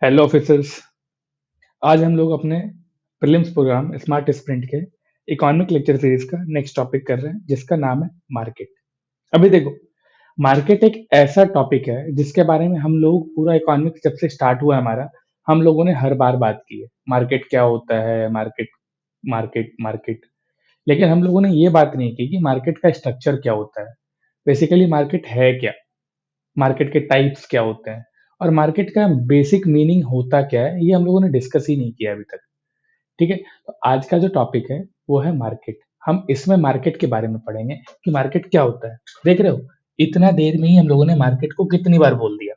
Hello officers. आज हम लोग अपने प्रीलिम्स प्रोग्राम स्मार्ट स्प्रिंट के इकोनॉमिक लेक्चर सीरीज का नेक्स्ट टॉपिक कर रहे हैं जिसका नाम है मार्केट। अभी देखो, मार्केट एक ऐसा टॉपिक है जिसके बारे में हम लोग पूरा इकोनॉमिक जब से स्टार्ट हुआ हमारा, हम लोगों ने हर बार बात की है। मार्केट क्या होता है, मार्केट मार्केट मार्केट। लेकिन हम लोगों ने ये बात नहीं की कि मार्केट का स्ट्रक्चर क्या होता है, बेसिकली मार्केट है क्या, मार्केट के टाइप्स क्या होते हैं और मार्केट का बेसिक मीनिंग होता क्या है, ये हम लोगों ने डिस्कस ही नहीं किया अभी तक। ठीक है, तो आज का जो टॉपिक है वो है मार्केट। हम इसमें मार्केट के बारे में पढ़ेंगे कि मार्केट क्या होता है। देख रहे हो, इतना देर में ही हम लोगों ने मार्केट को कितनी बार बोल दिया।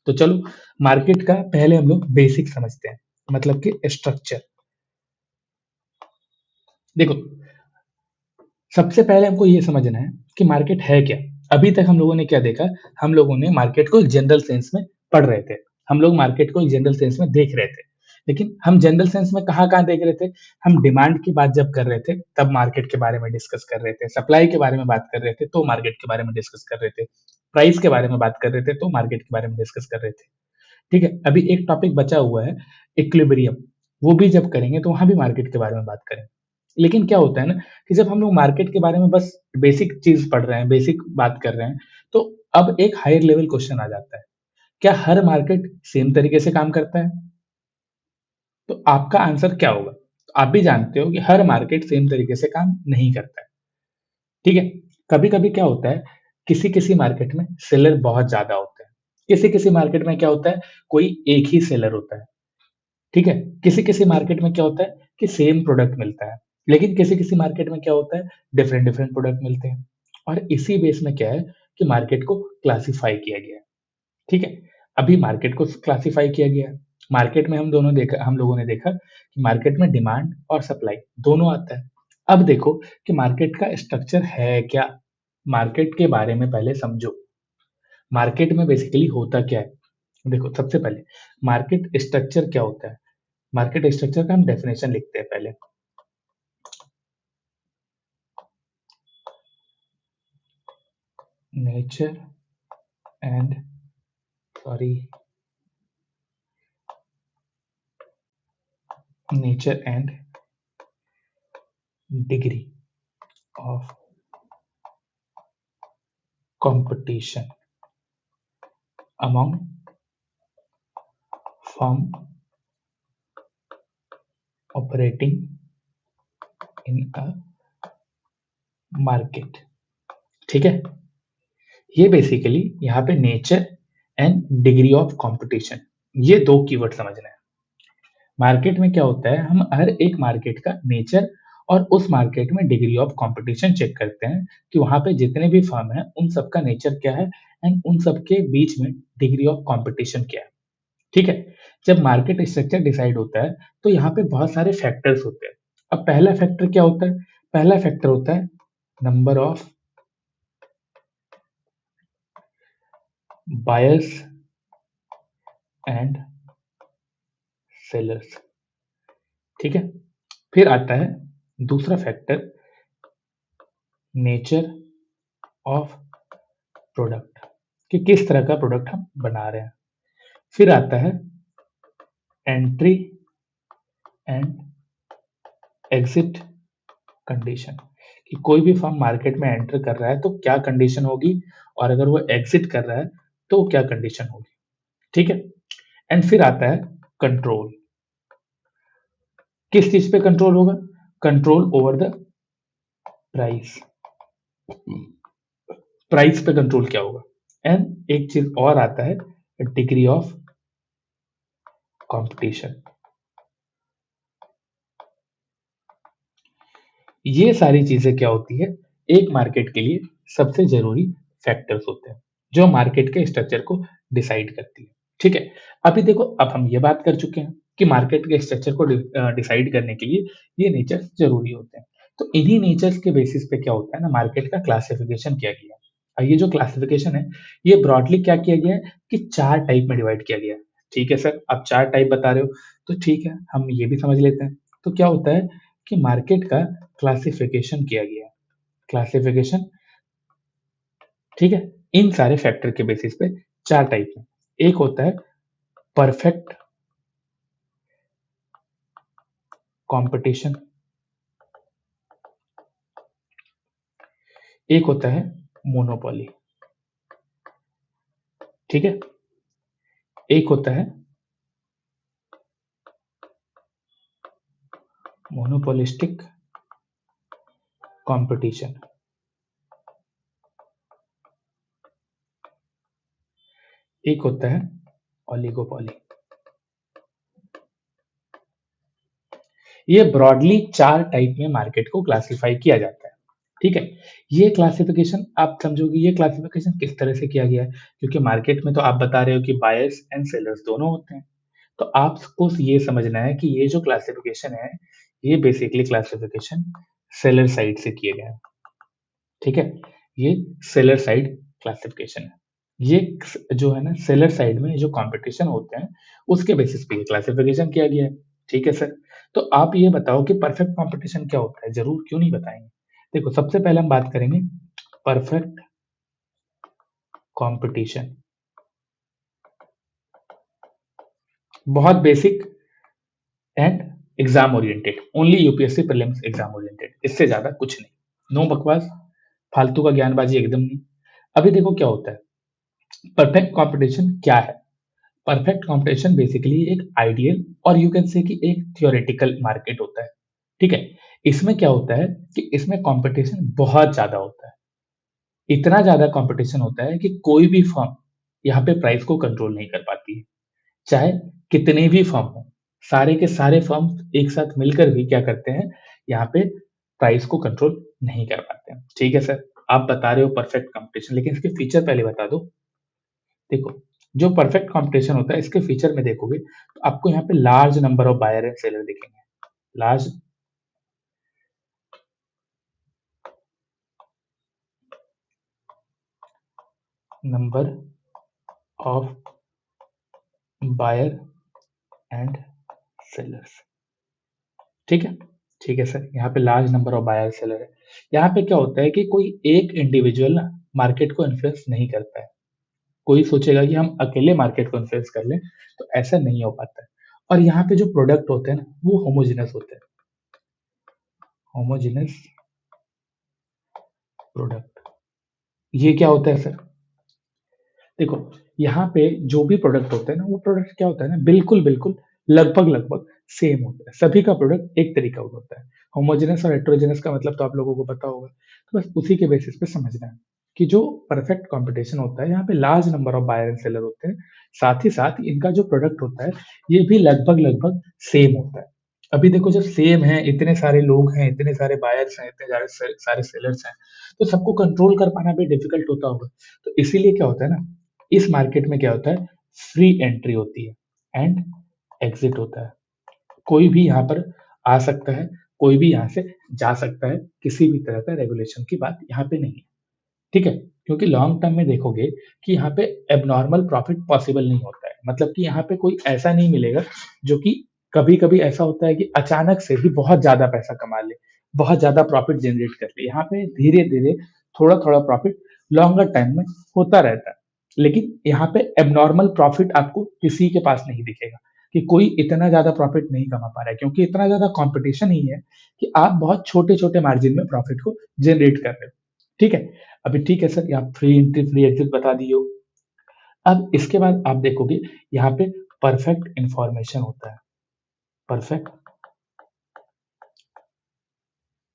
तो चलो, मार्केट का पहले हम लोग बेसिक समझते हैं, मतलब कि स्ट्रक्चर। देखो, सबसे पहले हमको ये समझना है कि मार्केट है क्या। अभी तक हम लोगों ने क्या देखा, हम लोगों ने मार्केट को एक जनरल सेंस में पढ़ रहे थे। हम लोग मार्केट को एक जनरल सेंस में देख रहे थे। लेकिन हम जनरल सेंस में कहाँ कहाँ देख रहे थे, हम डिमांड की बात जब कर रहे थे तब मार्केट के बारे में डिस्कस कर रहे थे, सप्लाई के बारे में बात कर रहे थे तो मार्केट के बारे में डिस्कस कर रहे थे, प्राइस के बारे में बात कर रहे थे तो मार्केट के बारे में डिस्कस कर रहे थे। ठीक है, अभी एक टॉपिक बचा हुआ है, इक्विलिब्रियम। वो भी जब करेंगे तो वहां भी मार्केट के बारे में बात करेंगे। लेकिन क्या होता है ना, कि जब हम लोग मार्केट के बारे में बस बेसिक चीज पढ़ रहे हैं, बेसिक बात कर रहे हैं, तो अब एक हायर लेवल क्वेश्चन आ जाता है, क्या हर मार्केट सेम तरीके से काम करता है? तो आपका आंसर क्या होगा? तो आप भी जानते हो कि हर मार्केट सेम तरीके से काम नहीं करता है। ठीक है, कभी कभी क्या होता है, किसी किसी मार्केट में सेलर बहुत ज्यादा होते हैं, किसी किसी मार्केट में क्या होता है, कोई एक ही सेलर होता है। ठीक है, किसी किसी मार्केट में क्या होता है कि सेम प्रोडक्ट मिलता है, लेकिन किसी किसी मार्केट में क्या होता है, डिफरेंट डिफरेंट प्रोडक्ट मिलते हैं। और इसी बेस में क्या है कि मार्केट को क्लासिफाई किया गया है। ठीक है, अभी मार्केट को क्लासिफाई किया गया है। मार्केट में हम लोगों ने देखा कि मार्केट में डिमांड और सप्लाई दोनों आता है। अब देखो कि मार्केट का स्ट्रक्चर है क्या। मार्केट के बारे में पहले समझो, मार्केट में बेसिकली होता क्या है। देखो, सबसे पहले मार्केट स्ट्रक्चर क्या होता है। मार्केट स्ट्रक्चर का हम डेफिनेशन लिखते हैं पहले। Nature and sorry nature and degree of competition among firm operating in a market. ठीक है, ये बेसिकली यहाँ पे nature and degree of competition, ये दो कीवर्ड समझना है। मार्केट में क्या होता है, हम हर एक मार्केट का नेचर और उस मार्केट में डिग्री ऑफ कंपटीशन चेक करते हैं कि वहां पे जितने भी फर्म है उन सबका नेचर क्या है एंड उन सबके बीच में डिग्री ऑफ कंपटीशन क्या है। ठीक है, जब मार्केट स्ट्रक्चर डिसाइड होता है तो यहाँ पे बहुत सारे फैक्टर्स होते हैं। अब पहला फैक्टर क्या होता है, पहला फैक्टर होता है number of buyers and sellers. ठीक है, फिर आता है दूसरा फैक्टर, नेचर ऑफ प्रोडक्ट, कि किस तरह का प्रोडक्ट हम बना रहे हैं। फिर आता है एंट्री एंड एग्जिट कंडीशन, कि कोई भी फर्म मार्केट में एंटर कर रहा है तो क्या कंडीशन होगी, और अगर वो एग्जिट कर रहा है तो क्या कंडीशन होगी। ठीक है, एंड फिर आता है कंट्रोल। किस चीज पे कंट्रोल होगा, control over the price, price पे कंट्रोल क्या होगा। एंड एक चीज और आता है, डिग्री ऑफ कंपटीशन। ये सारी चीजें क्या होती है, एक मार्केट के लिए सबसे जरूरी फैक्टर्स होते हैं जो मार्केट के स्ट्रक्चर को डिसाइड करती है। ठीक है, अभी देखो, अब हम ये बात कर चुके हैं कि मार्केट के स्ट्रक्चर को डिसाइड करने के लिए ये नेचर जरूरी होते हैं। तो इन्हीं नेचर्स के बेसिस पे क्या होता है ना, मार्केट का क्लासिफिकेशन किया गया है। और ये जो क्लासिफिकेशन है, ये ब्रॉडली क्या किया गया है कि चार टाइप में डिवाइड किया गया है। ठीक है सर, आप चार टाइप बता रहे हो तो ठीक है, हम ये भी समझ लेते हैं। तो क्या होता है कि मार्केट का क्लासिफिकेशन किया गया है, क्लासिफिकेशन। ठीक है, इन सारे फैक्टर के बेसिस पे चार टाइप है। एक होता है परफेक्ट कंपटीशन, एक होता है मोनोपोली। ठीक है, एक होता है मोनोपोलिस्टिक कंपटीशन, एक होता है ओलिगोपोली। ये ब्रॉडली 4 टाइप में मार्केट को क्लासिफाई किया जाता है। ठीक है, ये क्लासिफिकेशन आप समझोगे, ये क्लासिफिकेशन किस तरह से किया गया है, क्योंकि मार्केट में तो आप बता रहे हो कि बायर्स एंड सेलर्स दोनों होते हैं। तो आपको ये समझना है कि ये जो क्लासिफिकेशन है, ये बेसिकली क्लासिफिकेशन सेलर साइड से किए गए हैं। ठीक है, ये सेलर साइड क्लासिफिकेशन है। ये जो है ना, सेलर साइड में जो कंपटीशन होते हैं, उसके बेसिस पे ये क्लासिफिकेशन किया गया है। ठीक है सर, तो आप ये बताओ कि परफेक्ट कंपटीशन क्या होता है? जरूर, क्यों नहीं बताएंगे। देखो, सबसे पहले हम बात करेंगे परफेक्ट कंपटीशन। बहुत basic and exam oriented, only UPSC prelims exam oriented, इससे ज्यादा कुछ नहीं। नो बकवास, फालतू का ज्ञानबाजी एकदम नहीं। अभी देखो क्या होता है, परफेक्ट कंपटीशन क्या है। परफेक्ट कंपटीशन बेसिकली एक आइडियल और यू कैन से कि एक थियोरेटिकल मार्केट होता है। ठीक है, इसमें क्या होता है कि इसमें कंपटीशन बहुत ज्यादा होता है। इतना ज्यादा कंपटीशन होता है कि कोई भी फर्म यहाँ पे प्राइस को कंट्रोल नहीं कर पाती है, चाहे कितने भी फर्म हो। सारे के सारे फर्म एक साथ मिलकर भी क्या करते हैं, यहाँ पे प्राइस को कंट्रोल नहीं कर पाते हैं। ठीक है सर, आप बता रहे हो परफेक्ट कंपटीशन, लेकिन इसके फीचर पहले बता दो। देखो, जो परफेक्ट कंपटीशन होता है, इसके फीचर में देखोगे तो आपको यहाँ पे large number of buyer and seller दिखेंगे। Large number of buyer and sellers. ठीक है, ठीक है सर, यहाँ पे large number of buyer seller है। यहाँ पे क्या होता है कि कोई एक इंडिविजुअल ना मार्केट को इन्फ्लुएंस नहीं करता है। कोई सोचेगा कि हम अकेले मार्केट को इन्फ्लुएंस कर लें, तो ऐसा नहीं हो पाता है। और यहाँ पे जो प्रोडक्ट होते हैं ना, वो होमोजेनस होते हैं। होमोजेनस प्रोडक्ट, ये क्या होता है सर? देखो, यहाँ पे जो भी प्रोडक्ट होते हैं ना, वो प्रोडक्ट क्या होता है ना, बिल्कुल बिल्कुल लगभग लगभग सेम होता है। सभी का प्रोडक्ट एक तरीका का होता है। होमोजेनस और हेट्रोजेनस का मतलब तो आप लोगों को पता होगा, तो बस उसी के बेसिस पे समझना है कि जो परफेक्ट कंपटीशन होता है, यहाँ पे large number of buyer and seller होते हैं। साथ ही साथ इनका जो प्रोडक्ट होता है, ये भी लगभग लगभग सेम होता है। अभी देखो, जब सेम है, इतने सारे लोग हैं, इतने सारे बायर्स हैं, इतने सारे सारे सेलर्स हैं, तो सबको कंट्रोल कर पाना भी डिफिकल्ट होता होगा। तो इसीलिए क्या होता है ना, इस मार्केट में क्या होता है, फ्री एंट्री होती है एंड एग्जिट होता है। कोई भी यहाँ पर आ सकता है, कोई भी यहाँ से जा सकता है, किसी भी तरह का रेगुलेशन की बात यहाँ पे नहीं है। ठीक है, क्योंकि लॉन्ग टर्म में देखोगे कि यहाँ पे एबनॉर्मल प्रॉफिट पॉसिबल नहीं होता है। मतलब कि यहाँ पे कोई ऐसा नहीं मिलेगा जो कि, कभी कभी ऐसा होता है कि अचानक से ही बहुत ज्यादा पैसा कमा ले, बहुत ज्यादा प्रॉफिट जनरेट कर ले। यहाँ पे धीरे धीरे थोड़ा थोड़ा प्रॉफिट लॉन्गर टाइम में होता रहता है। लेकिन यहाँ पे एबनॉर्मल प्रॉफिट आपको किसी के पास नहीं दिखेगा, कि कोई इतना ज्यादा प्रॉफिट नहीं कमा पा रहा है, क्योंकि इतना ज्यादा कंपटीशन ही है कि आप बहुत छोटे छोटे मार्जिन में प्रॉफिट को जनरेट कर रहे हो। ठीक है, अभी ठीक है सर, आप फ्री एंट्री फ्री एग्जिट बता दिए हो। अब इसके बाद आप देखोगे यहाँ पे परफेक्ट इंफॉर्मेशन होता है। परफेक्ट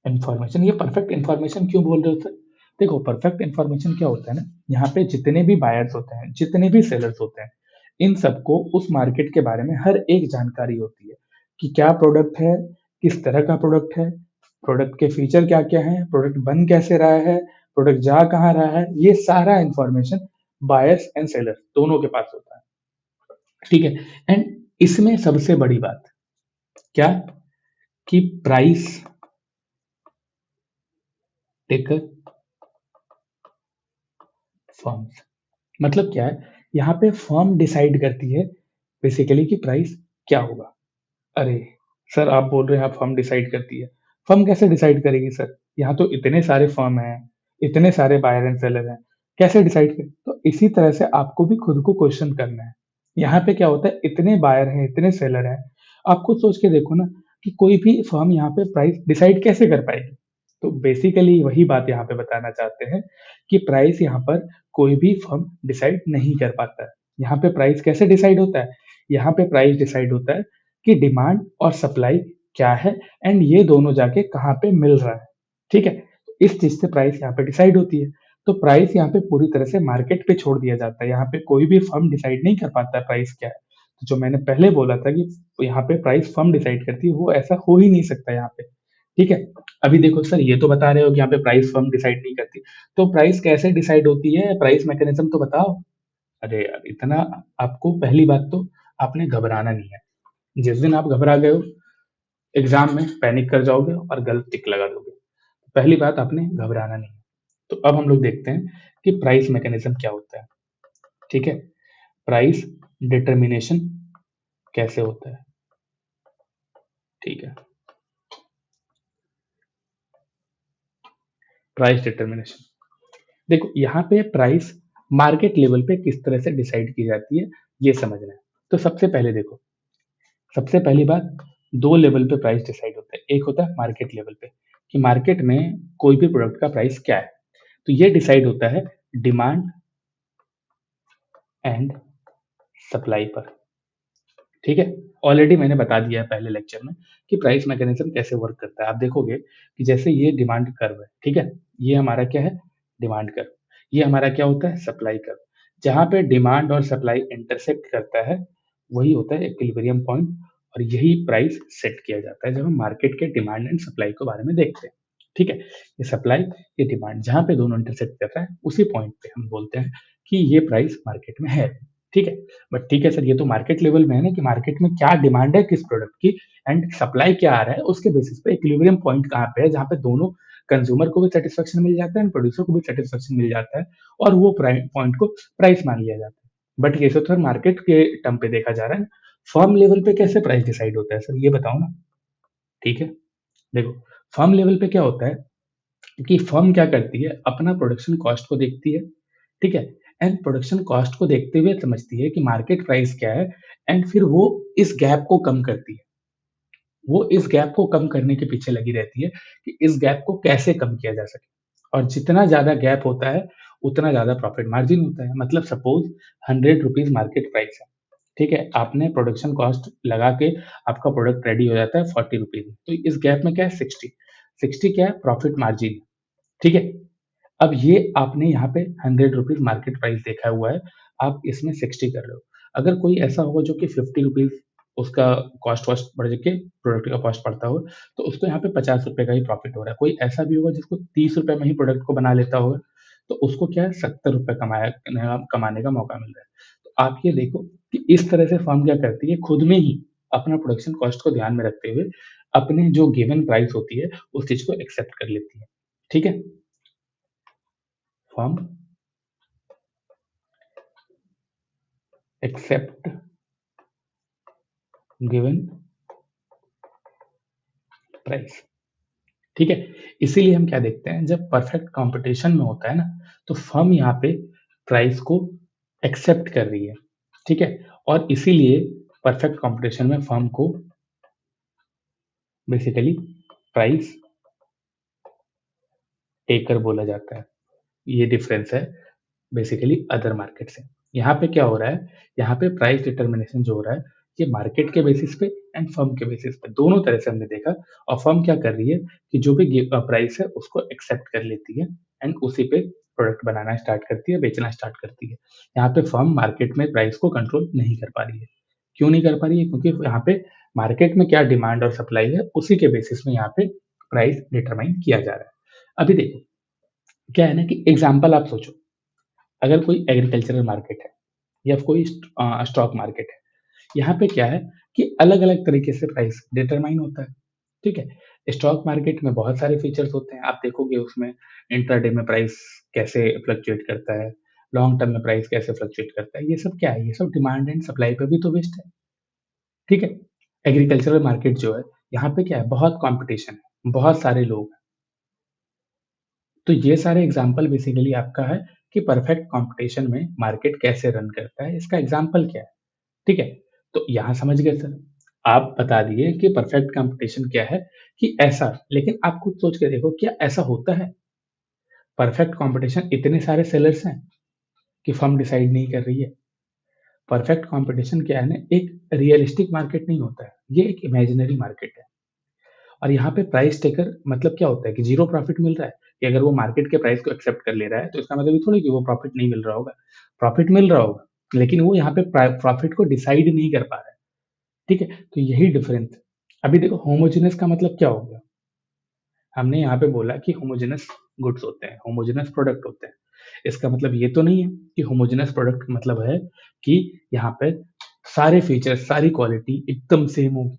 इंफॉर्मेशन, ये परफेक्ट इंफॉर्मेशन क्यों बोल रहे हो सर? देखो, परफेक्ट इंफॉर्मेशन क्या होता है ना, यहाँ पे जितने भी बायर्स होते हैं, जितने भी सेलर्स होते हैं, इन सबको उस मार्केट के बारे में हर एक जानकारी होती है कि क्या प्रोडक्ट है, किस तरह का प्रोडक्ट है, प्रोडक्ट के फीचर क्या क्या है, प्रोडक्ट बन कैसे रहा है, प्रोडक्ट जा कहाँ रहा है, ये सारा इंफॉर्मेशन बायर्स एंड सेलर्स दोनों के पास होता है। ठीक है, एंड इसमें सबसे बड़ी बात क्या, कि प्राइस टेकर फर्म्स। मतलब क्या है, यहाँ पे फर्म डिसाइड करती है बेसिकली कि प्राइस क्या होगा। अरे सर, आप बोल रहे हैं आप फर्म डिसाइड करती है, फर्म कैसे डिसाइड करेगी सर? यहाँ तो इतने सारे फर्म हैं, इतने सारे बायर एंड सेलर हैं, कैसे डिसाइड करें? तो इसी तरह से आपको भी खुद को क्वेश्चन करना है। यहाँ पे क्या होता है, इतने बायर हैं, इतने सेलर हैं, आप खुद सोच के देखो ना, कि कोई भी फर्म यहाँ पे प्राइस डिसाइड कैसे कर पाएगी? तो बेसिकली वही बात यहाँ पे बताना चाहते हैं कि प्राइस यहाँ पर कोई भी फर्म डिसाइड नहीं कर पाता है। यहाँ पे प्राइस कैसे डिसाइड होता है? यहाँ पे प्राइस डिसाइड होता है कि डिमांड और सप्लाई क्या है एंड ये दोनों जाके कहाँ पे मिल रहा है, ठीक है? इस चीज़ से प्राइस यहाँ पे डिसाइड होती है। तो प्राइस यहाँ पे पूरी तरह से मार्केट पे छोड़ दिया जाता है। यहाँ पे कोई भी फर्म डिसाइड नहीं कर पाता है प्राइस क्या है। तो जो मैंने पहले बोला था कि यहाँ पे प्राइस फर्म डिसाइड करती है, वो ऐसा हो ही नहीं सकता यहाँ पे, ठीक है? अभी देखो सर, ये तो बता रहे हो कि यहाँ पे प्राइस फर्म डिसाइड नहीं करती, तो प्राइस कैसे डिसाइड होती है? प्राइस मैकेनिज्म तो बताओ। अरे यार, इतना आपको पहली बात तो आपने घबराना नहीं है। जिस दिन आप घबरा गए हो, एग्जाम में पैनिक कर जाओगे और गलत टिक लगा दोगे। पहली बात, आपने घबराना नहीं है। तो अब हम लोग देखते हैं कि प्राइस मैकेनिज्म क्या होता है, ठीक है? प्राइस डिटर्मिनेशन कैसे होता है, ठीक है? प्राइस डिटर्मिनेशन, देखो यहाँ पे प्राइस मार्केट लेवल पे किस तरह से डिसाइड की जाती है, ये समझना है। तो सबसे पहले देखो, सबसे पहली बात, दो लेवल पे प्राइस डिसाइड होता है। एक होता है मार्केट लेवल पे, कि मार्केट में कोई भी प्रोडक्ट का प्राइस क्या है। तो ये डिसाइड होता है डिमांड एंड सप्लाई पर, ठीक है? ऑलरेडी मैंने बता दिया है पहले लेक्चर में कि प्राइस मैकेनिज्म कैसे वर्क करता है। आप देखोगे कि जैसे ये डिमांड कर्व है, ठीक है? ये हमारा क्या है? Demand curve. ये हमारा क्या होता है? Supply curve. जहाँ पे डिमांड और सप्लाई इंटरसेक्ट करता है, वही होता है इक्विलिब्रियम पॉइंट, और यही प्राइस सेट किया जाता है जब हम मार्केट के डिमांड एंड सप्लाई के बारे में देखते हैं, ठीक है? ये सप्लाई, ये डिमांड, जहाँ पे दोनों इंटरसेक्ट कर रहा है, उसी पॉइंट पे हम बोलते हैं कि ये प्राइस मार्केट में है, ठीक है? बट ठीक है सर, ये तो मार्केट लेवल में है ना, कि मार्केट में क्या डिमांड है किस प्रोडक्ट की एंड सप्लाई क्या आ रहा है, उसके बेसिस पे इक्विलिब्रियम पॉइंट कहाँ पे है, जहाँ पे दोनों कंज्यूमर को भी सेटिस्फेक्शन मिल जाता है एंड प्रोड्यूसर को भी सेटिस्फेक्शन मिल जाता है, और वो पॉइंट को प्राइस मान लिया जाता है। बट ये सब सर मार्केट के टर्म पे देखा जा रहा है। फर्म लेवल पे कैसे प्राइस डिसाइड होता है सर, ये बताओ ना, ठीक है? देखो, फर्म लेवल पे क्या होता है कि फर्म क्या करती है, अपना प्रोडक्शन कॉस्ट को देखती है, ठीक है? एंड प्रोडक्शन कॉस्ट को देखते हुए समझती है कि मार्केट प्राइस क्या है, एंड फिर वो इस गैप को कम करती है। वो इस गैप को कम करने के पीछे लगी रहती है कि इस गैप को कैसे कम किया जा सके, और जितना ज़्यादा गैप होता है, उतना ज़्यादा प्रॉफिट मार्जिन होता है। मतलब सपोज़ ₹100 मार्केट प्राइस है, ठीक है? आपने प्रोडक्शन कॉस्ट लगा के आपका प्रोडक्ट रेडी हो जाता है ₹40 में, तो इस गैप में क्या है? 60, 60 क्या है? प्रॉफिट मार्जिन है, ठीक है? अब ये आपने यहाँ पे ₹100 मार्केट प्राइस देखा हुआ है, आप इसमें 60 कर रहे हो। अगर कोई ऐसा होगा जो कि ₹50 उसका कॉस्ट वॉस्ट बढ़ के प्रोडक्ट का कॉस्ट पड़ता हो, तो उसको यहाँ पे ₹50 का ही प्रॉफिट हो रहा है। कोई ऐसा भी होगा जिसको ₹30 में ही प्रोडक्ट को बना लेता होगा, तो उसको क्या है, ₹70 कमाने का मौका मिल रहा है। तो आप ये देखो कि इस तरह से फर्म क्या करती है, खुद में ही अपना प्रोडक्शन कॉस्ट को ध्यान में रखते हुए अपने जो गिवन प्राइस होती है, उस चीज़ को एक्सेप्ट कर लेती है, ठीक है? फर्म एक्सेप्ट गिवन प्राइस, ठीक है? इसीलिए हम क्या देखते हैं, जब परफेक्ट कंपटीशन में होता है ना, तो फर्म यहाँ पे प्राइस को एक्सेप्ट कर रही है, ठीक है? और इसीलिए परफेक्ट कंपटीशन में फर्म को बेसिकली प्राइस टेकर बोला जाता है। ये डिफरेंस है बेसिकली अदर मार्केट से। यहाँ पे क्या हो रहा है, यहाँ पे प्राइस डिटर्मिनेशन जो हो रहा है, ये मार्केट के बेसिस पे एंड फर्म के बेसिस पे, दोनों तरह से हमने देखा। और फर्म क्या कर रही है कि जो भी प्राइस है उसको एक्सेप्ट कर लेती है एंड उसी पे प्रोडक्ट बनाना स्टार्ट करती है, बेचना स्टार्ट करती है। यहाँ पे फर्म मार्केट में प्राइस को कंट्रोल नहीं कर पा रही है। क्यों नहीं कर पा रही है? क्योंकि यहाँ पे मार्केट में क्या डिमांड और सप्लाई है, उसी के बेसिस में यहाँ पे प्राइस डिटरमाइन किया जा रहा है। अभी देखो, क्या है ना कि एग्जाम्पल आप सोचो, अगर कोई एग्रीकल्चरल मार्केट है या कोई स्टॉक मार्केट है, यहाँ पे क्या है कि अलग-अलग तरीके से प्राइस डिटरमाइन होता है, ठीक है? स्टॉक मार्केट में बहुत सारे फीचर्स होते हैं, आप देखोगे उसमें इंट्राडे में प्राइस कैसे फ्लक्चुएट करता है, लॉन्ग टर्म में प्राइस कैसे फ्लक्चुएट करता है, ये सब क्या है? ये सब डिमांड एंड सप्लाई पे भी तो बेस्ड है, ठीक है? एग्रीकल्चरल मार्केट जो है, यहाँ पे क्या है, बहुत कॉम्पिटिशन है, बहुत सारे लोग हैं। तो ये सारे एग्जाम्पल बेसिकली आपका है कि परफेक्ट कंपटीशन में मार्केट कैसे रन करता है, इसका एग्जाम्पल क्या है, ठीक है? तो यहाँ समझ गए सर। आप बता दिए कि परफेक्ट कंपटीशन क्या है, कि ऐसा, लेकिन आप खुद सोच के देखो, क्या ऐसा होता है? परफेक्ट कंपटीशन इतने सारे सेलर्स हैं कि फर्म डिसाइड नहीं कर रही है। परफेक्ट कंपटीशन क्या है ना, एक रियलिस्टिक मार्केट नहीं होता है, ये एक इमेजिनरी मार्केट है। और यहाँ पे प्राइस टेकर मतलब क्या होता है कि जीरो प्रॉफिट मिल रहा है, कि अगर वो मार्केट के प्राइस को एक्सेप्ट कर ले रहा है तो इसका मतलब ये थोड़ी कि वो प्रॉफिट नहीं मिल रहा होगा, प्रॉफिट मिल रहा होगा, लेकिन वो यहाँ पे प्रॉफिट को डिसाइड नहीं कर पा रहा है। ठीक है, तो यही डिफरेंस। अभी देखो, होमोजेनस का मतलब क्या हो गया? हमने यहाँ पे बोला कि होमोजेनस गुड्स होते हैं, होमोजेनस प्रोडक्ट होते हैं। इसका मतलब ये तो नहीं है कि होमोजेनस प्रोडक्ट मतलब है कि यहाँ पे सारे फीचर्स, सारी क्वालिटी एकदम सेम होगी,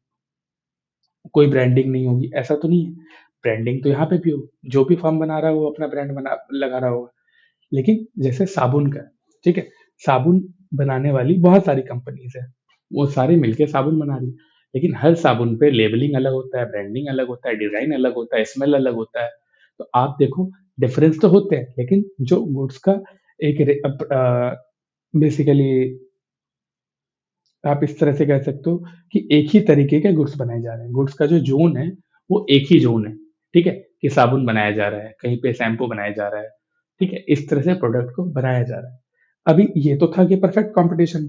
कोई ब्रांडिंग नहीं होगी, ऐसा तो नहीं है। ब्रांडिंग तो यहाँ पे भी हो, जो भी फर्म बना रहा है वो अपना ब्रांड बना लगा रहा होगा। लेकिन जैसे साबुन का, ठीक है, साबुन बनाने वाली बहुत सारी कंपनीज है, वो सारी मिलके साबुन बना रही है, लेकिन हर साबुन पे लेबलिंग अलग होता है, ब्रांडिंग अलग होता है, डिजाइन अलग होता है, स्मेल अलग होता है। तो आप देखो, डिफरेंस तो होते हैं, लेकिन जो गुड्स का एक बेसिकली आप इस तरह से कह सकते हो कि एक ही तरीके के गुड्स बनाए जा रहे हैं, गुड्स का जो जोन है वो एक ही जोन है। ठीक है, कि साबुन बनाया जा रहा है, कहीं पे शैम्पू बनाया जा रहा है। ठीक है, इस तरह से प्रोडक्ट को बनाया जा रहा है। अभी ये तो था कि परफेक्ट कंपटीशन,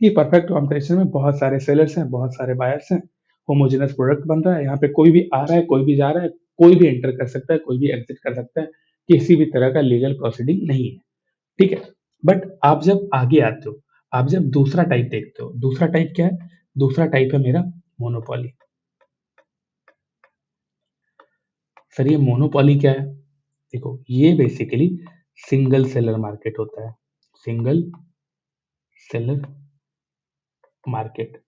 कि परफेक्ट कंपटीशन में बहुत सारे सेलर्स हैं, बहुत सारे बायर्स हैं, होमोजेनस प्रोडक्ट बन रहा है, यहाँ पे कोई भी आ रहा है, कोई भी जा रहा है, कोई भी एंटर कर सकता है, कोई भी एग्जिट कर सकता है, किसी भी तरह का लीगल प्रोसीडिंग नहीं है। ठीक है, बट आप जब आगे आते हो, आप जब दूसरा टाइप देखते हो, दूसरा टाइप क्या है? दूसरा टाइप है मेरा मोनोपोली। सर ये मोनोपोली क्या है? देखो, ये बेसिकली सिंगल सेलर मार्केट होता है, सिंगल सेलर मार्केट।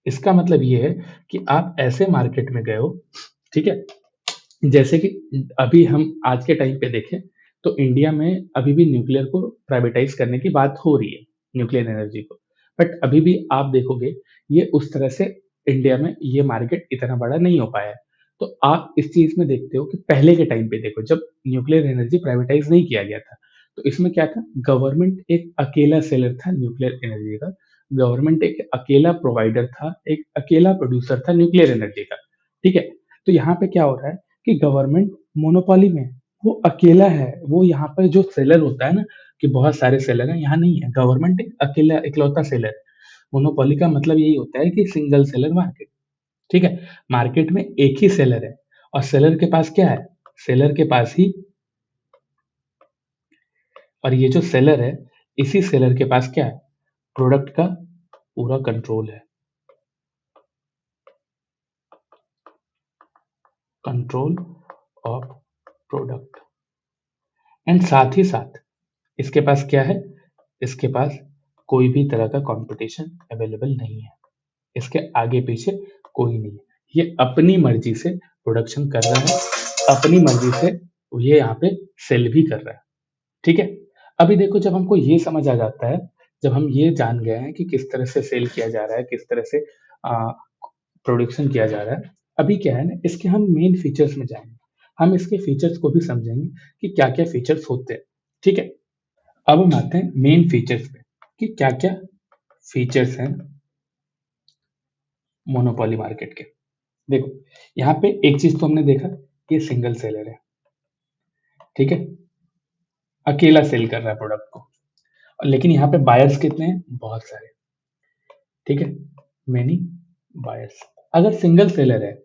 इसका मतलब ये है कि आप ऐसे मार्केट में गए हो, ठीक है, जैसे कि अभी हम आज के टाइम पे देखें तो इंडिया में अभी भी न्यूक्लियर को प्राइवेटाइज करने की बात हो रही है, न्यूक्लियर एनर्जी को। बट अभी भी आप देखोगे, ये उस तरह से इंडिया में ये मार्केट इतना बड़ा नहीं हो पाया है। तो आप इस चीज में देखते हो कि पहले के टाइम पे देखो, जब न्यूक्लियर एनर्जी प्राइवेटाइज नहीं किया गया था, तो इसमें क्या था, गवर्नमेंट एक अकेला सेलर था न्यूक्लियर एनर्जी का, गवर्नमेंट एक अकेला प्रोवाइडर था, एक अकेला प्रोड्यूसर था न्यूक्लियर एनर्जी का। ठीक है, तो यहाँ पे क्या हो रहा है कि गवर्नमेंट मोनोपोली में, वो अकेला है, वो यहाँ पर जो सेलर होता है ना, कि बहुत सारे सेलर हैं, यहाँ नहीं है, गवर्नमेंट एक अकेला इकलौता सेलर है। मोनोपोली का मतलब यही होता है कि सिंगल सेलर मार्केट। ठीक है, मार्केट में एक ही सेलर है, और सेलर के पास क्या है? सेलर के पास ही, और ये जो सेलर है, इसी सेलर के पास क्या है? प्रोडक्ट का पूरा कंट्रोल है, कंट्रोल ऑफ प्रोडक्ट। एंड साथ ही साथ इसके पास क्या है? इसके पास कोई भी तरह का कंपटीशन अवेलेबल नहीं है, इसके आगे पीछे कोई नहीं है, ये अपनी मर्जी से प्रोडक्शन कर रहा है, अपनी मर्जी से ये यहाँ पे सेल भी कर रहा है। ठीक है, अभी देखो, जब हमको ये समझ आ जाता है, जब हम ये जान गए हैं कि किस तरह से सेल किया जा रहा है, किस तरह से प्रोडक्शन किया जा रहा है, अभी क्या है ना, इसके हम मेन फीचर्स में जाएंगे, हम इसके फीचर्स को भी समझेंगे कि क्या क्या फीचर्स होते हैं। ठीक है, अब हम आते हैं मेन फीचर्स पे, कि क्या क्या फीचर्स हैं मोनोपोली मार्केट के। देखो, यहाँ पे एक चीज तो हमने देखा, ये सिंगल सेलर है, ठीक है, अकेला सेल कर रहा है प्रोडक्ट को। लेकिन यहाँ पे बायर्स कितने हैं? बहुत सारे। ठीक है, मेनी बायर्स। अगर सिंगल सेलर है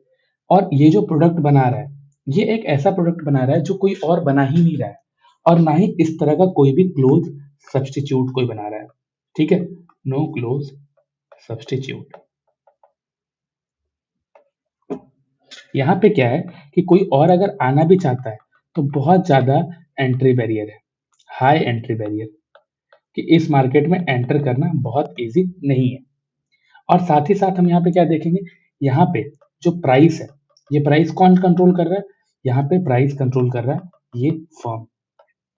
और ये जो प्रोडक्ट बना रहा है, ये एक ऐसा प्रोडक्ट बना रहा है जो कोई और बना ही नहीं रहा है, और ना ही इस तरह का कोई भी क्लोज सब्सटीट्यूट कोई बना रहा है। ठीक है, नो क्लोज सब्सटीट्यूट। यहाँ पे क्या है कि कोई और अगर आना भी चाहता है तो बहुत ज्यादा एंट्री बैरियर है, हाई एंट्री बैरियर, कि इस मार्केट में एंटर करना बहुत इजी नहीं है। और साथ ही साथ हम यहाँ पे क्या देखेंगे, यहाँ पे जो प्राइस है, ये प्राइस कौन कंट्रोल कर रहा है? यहाँ पे प्राइस कंट्रोल कर रहा है ये फर्म।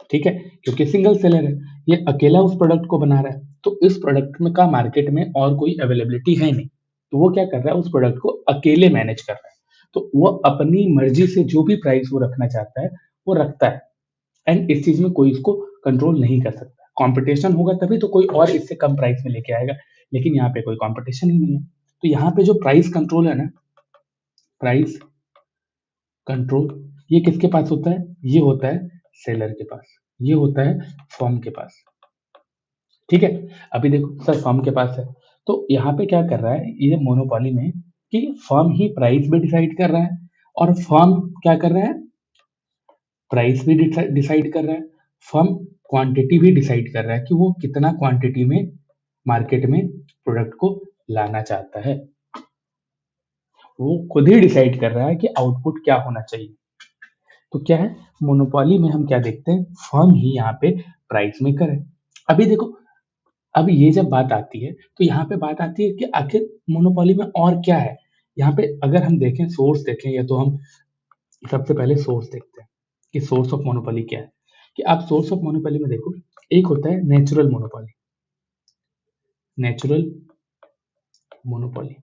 ठीक है, क्योंकि सिंगल सेलर है, ये अकेला उस प्रोडक्ट को बना रहा है, तो इस प्रोडक्ट में का मार्केट में और कोई अवेलेबिलिटी है नहीं, तो वो क्या कर रहा है, उस प्रोडक्ट को अकेले मैनेज कर रहा है। तो वो अपनी मर्जी से जो भी प्राइस वो रखना चाहता है वो रखता है, एंड इस चीज में कोई इसको कंट्रोल नहीं कर सकता। कंपटीशन होगा तभी तो कोई और इससे कम प्राइस में लेके आएगा, लेकिन यहाँ पे कोई कंपटीशन ही नहीं है। तो यहाँ पे जो प्राइस कंट्रोल है ना, प्राइस कंट्रोल, ये किसके पास होता है? ये होता है सेलर के पास, ये होता है फर्म के पास। ठीक है, अभी देखो सर फर्म के पास है, तो यहाँ पे क्या कर रहा है ये मोनोपोली में कि फर्म ही प्राइस भी डिसाइड कर रहा है, और फर्म क्या कर रहा है? प्राइस भी डिसाइड कर रहा है, फर्म क्वांटिटी भी डिसाइड कर रहा है कि वो कितना क्वांटिटी में मार्केट में प्रोडक्ट को लाना चाहता है। वो खुद ही डिसाइड कर रहा है कि आउटपुट क्या होना चाहिए। तो क्या है, मोनोपोली में हम क्या देखते हैं, फर्म ही यहाँ पे प्राइस मेकर है। अभी देखो, अब ये जब बात आती है तो यहाँ पे बात आती है कि आखिर मोनोपोली में और क्या है। यहाँ पे अगर हम देखें, सोर्स देखें, या तो हम सबसे पहले सोर्स देखते हैं कि सोर्स ऑफ मोनोपोली क्या है। कि आप सोर्स ऑफ मोनोपोली में देखो, एक होता है नेचुरल मोनोपोली, नेचुरल मोनोपोली।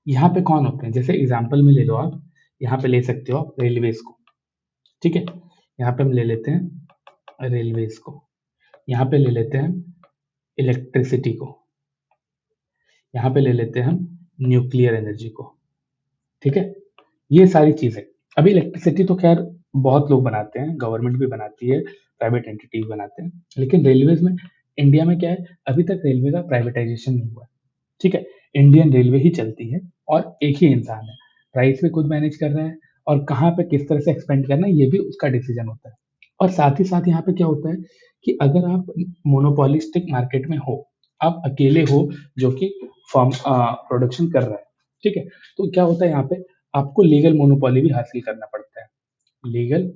यहाँ पे कौन होते हैं, जैसे एग्जांपल में ले लो आप, यहाँ पे ले सकते हो आप रेलवेज को। ठीक है, यहाँ पे हम ले लेते हैं रेलवेज को, यहाँ पे ले लेते हैं इलेक्ट्रिसिटी को, यहाँ पे ले लेते हैं हम न्यूक्लियर एनर्जी को। ठीक है, ये सारी चीजें। अभी इलेक्ट्रिसिटी तो खैर बहुत लोग बनाते हैं, गवर्नमेंट भी बनाती है, प्राइवेट एंटिटी भी बनाते हैं, लेकिन रेलवेज में, इंडिया में क्या है, अभी तक रेलवे का प्राइवेटाइजेशन नहीं हुआ है। ठीक है, इंडियन रेलवे ही चलती है, और एक ही इंसान है, प्राइस भी खुद मैनेज कर रहा है, और कहाँ पे किस तरह से एक्सपेंड करना है ये भी उसका डिसीजन होता है। और साथ ही साथ यहाँ पे क्या होता है कि अगर आप मोनोपोलिस्टिक मार्केट में हो, आप अकेले हो जो कि फॉर्म प्रोडक्शन कर रहा है, ठीक है, तो क्या होता है यहाँ पे, आपको लीगल मोनोपोली भी हासिल करना पड़ता है, लीगल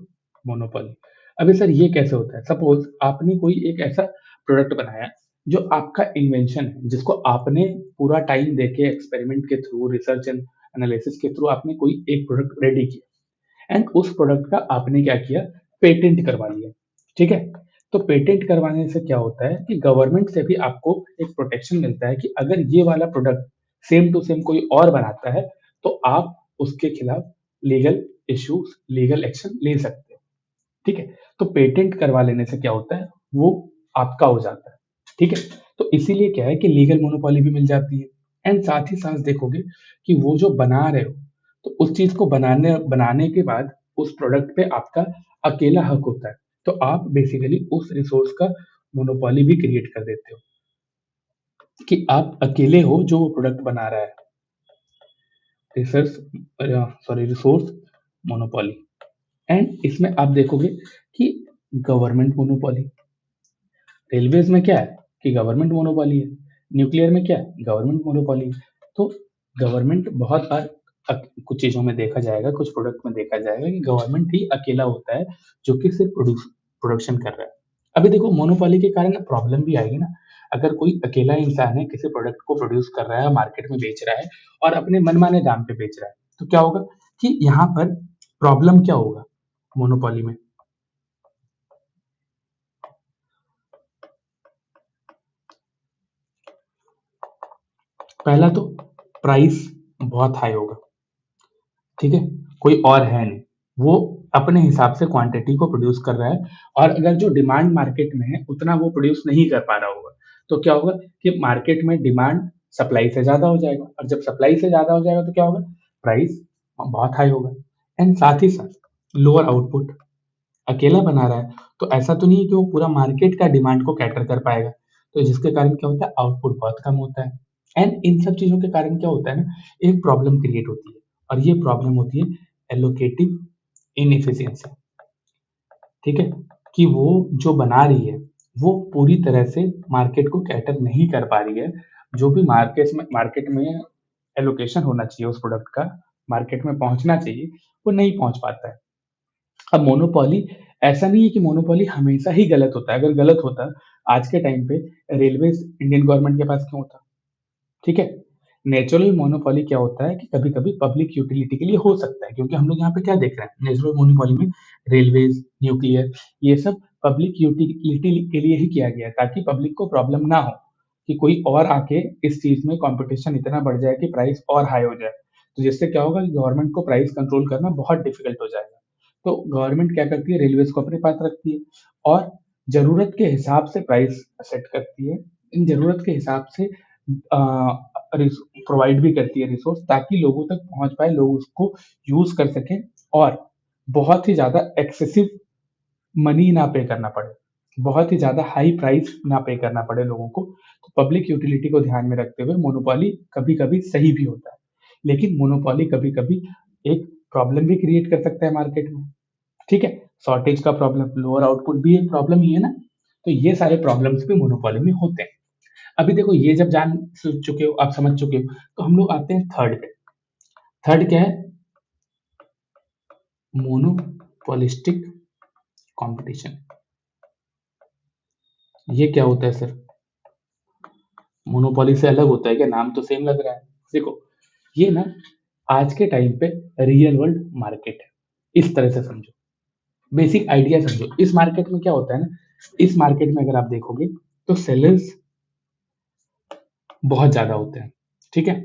मोनोपोली। अभी सर ये कैसे होता है, सपोज आपने कोई एक ऐसा प्रोडक्ट बनाया जो आपका इन्वेंशन है, जिसको आपने पूरा टाइम देके एक्सपेरिमेंट के थ्रू, रिसर्च एंड एनालिसिस के थ्रू आपने कोई एक प्रोडक्ट रेडी किया, एंड उस प्रोडक्ट का आपने क्या किया, पेटेंट करवा लिया। ठीक है, तो पेटेंट करवाने से क्या होता है कि गवर्नमेंट से भी आपको एक प्रोटेक्शन मिलता है कि अगर ये वाला प्रोडक्ट सेम टू सेम कोई और बनाता है तो आप उसके खिलाफ लीगल इश्यूज, लीगल एक्शन ले सकते हो। ठीक है, तो पेटेंट करवा लेने से क्या होता है, वो आपका हो जाता है। ठीक है, तो इसीलिए क्या है कि लीगल मोनोपोली भी मिल जाती है। एंड साथ ही साथ देखोगे कि वो जो बना रहे हो, तो उस चीज को बनाने बनाने के बाद उस प्रोडक्ट पे आपका अकेला हक होता है, तो आप बेसिकली उस रिसोर्स का मोनोपोली भी क्रिएट कर देते हो कि आप अकेले हो जो वो प्रोडक्ट बना रहा है। Research, sorry, resource monopoly. And इसमें आप देखोगे कि गवर्नमेंट मोनोपोली, रेलवेज में क्या है कि गवर्नमेंट मोनोपोली है, न्यूक्लियर में क्या है, गवर्नमेंट मोनोपोली है। तो गवर्नमेंट बहुत बार कुछ चीजों में देखा जाएगा, कुछ प्रोडक्ट में देखा जाएगा कि गवर्नमेंट ही अकेला होता है जो कि सिर्फ प्रोडक्शन कर रहा है। अभी देखो मोनोपोली के कारण प्रॉब्लम भी आएगी ना, अगर कोई अकेला इंसान है किसी प्रोडक्ट को प्रोड्यूस कर रहा है, मार्केट में बेच रहा है, और अपने मनमाने दाम पे बेच रहा है, तो क्या होगा कि यहाँ पर प्रॉब्लम क्या होगा मोनोपोली में। पहला तो प्राइस बहुत हाई होगा। ठीक है, कोई और है नहीं, वो अपने हिसाब से क्वांटिटी को प्रोड्यूस कर रहा है, और अगर जो डिमांड मार्केट में है उतना वो प्रोड्यूस नहीं कर पा रहा होगा, तो क्या होगा कि मार्केट में डिमांड सप्लाई से ज्यादा हो जाएगा, और जब सप्लाई से ज्यादा हो जाएगा तो क्या होगा, प्राइस बहुत हाई होगा। एंड साथ ही साथ लोअर आउटपुट, अकेला बना रहा है तो ऐसा तो नहीं है कि वो पूरा मार्केट का डिमांड को कैटर कर पाएगा, तो जिसके कारण क्या होता है, आउटपुट बहुत कम होता है। एंड इन सब चीजों के कारण क्या होता है ना, एक प्रॉब्लम क्रिएट होती है, और ये प्रॉब्लम होती है एलोकेटिव इनएफिशिएंसी। ठीक है, कि वो जो बना रही है वो पूरी तरह से मार्केट को कैटर नहीं कर पा रही है, जो भी मार्केट में एलोकेशन होना चाहिए उस प्रोडक्ट का, मार्केट में पहुंचना चाहिए, वो नहीं पहुंच पाता है। अब मोनोपोली, ऐसा नहीं है कि मोनोपोली हमेशा ही गलत होता है, अगर गलत होता आज के टाइम पे रेलवेज इंडियन गवर्नमेंट के पास क्यों होता। ठीक है, नेचुरल मोनोपोली क्या होता है कि कभी कभी पब्लिक यूटिलिटी के लिए हो सकता है, क्योंकि हम लोग यहाँ पे क्या देख रहे हैं, नेचुरल मोनोपोली में रेलवेज, न्यूक्लियर, ये सब पब्लिक यूटिलिटी के लिए ही किया गया है, ताकि पब्लिक को प्रॉब्लम ना हो कि कोई और आके इस चीज में कंपटीशन इतना बढ़ जाए कि प्राइस और हाई हो जाए, तो जिससे क्या होगा कि गवर्नमेंट को प्राइस कंट्रोल करना बहुत डिफिकल्ट हो जाएगा। तो गवर्नमेंट क्या करती है, रेलवेज को अपने पास रखती है, और जरूरत के हिसाब से प्राइस सेट करती है, इन जरूरत के हिसाब से प्रोवाइड भी करती है रिसोर्स, ताकि लोगों तक पहुंच पाए, लोग उसको यूज कर सकें और बहुत ही ज्यादा एक्सेसिव मनी ना पे करना पड़े, बहुत ही ज्यादा हाई प्राइस ना पे करना पड़े लोगों को। तो पब्लिक यूटिलिटी को ध्यान में रखते हुए मोनोपोली कभी कभी सही भी होता है, लेकिन मोनोपोली कभी कभी एक प्रॉब्लम भी क्रिएट कर सकता है मार्केट में। ठीक है, शॉर्टेज का प्रॉब्लम, लोअर आउटपुट भी एक प्रॉब्लम ही है ना। तो ये सारे प्रॉब्लम्स भी मोनोपोली में होते हैं। अभी देखो, ये जब जान चुके हो, आप समझ चुके हो, तो हम लोग आते हैं थर्ड पे। थर्ड क्या है? Monopolistic competition. ये क्या होता है सर? मोनोपोली से अलग होता है क्या? नाम तो सेम लग रहा है। देखो, ये ना आज के टाइम पे रियल वर्ल्ड मार्केट है, इस तरह से समझो, बेसिक आइडिया समझो। इस मार्केट में क्या होता है ना, इस मार्केट में अगर आप देखोगे तो सेलर्स बहुत ज्यादा होते हैं। ठीक है,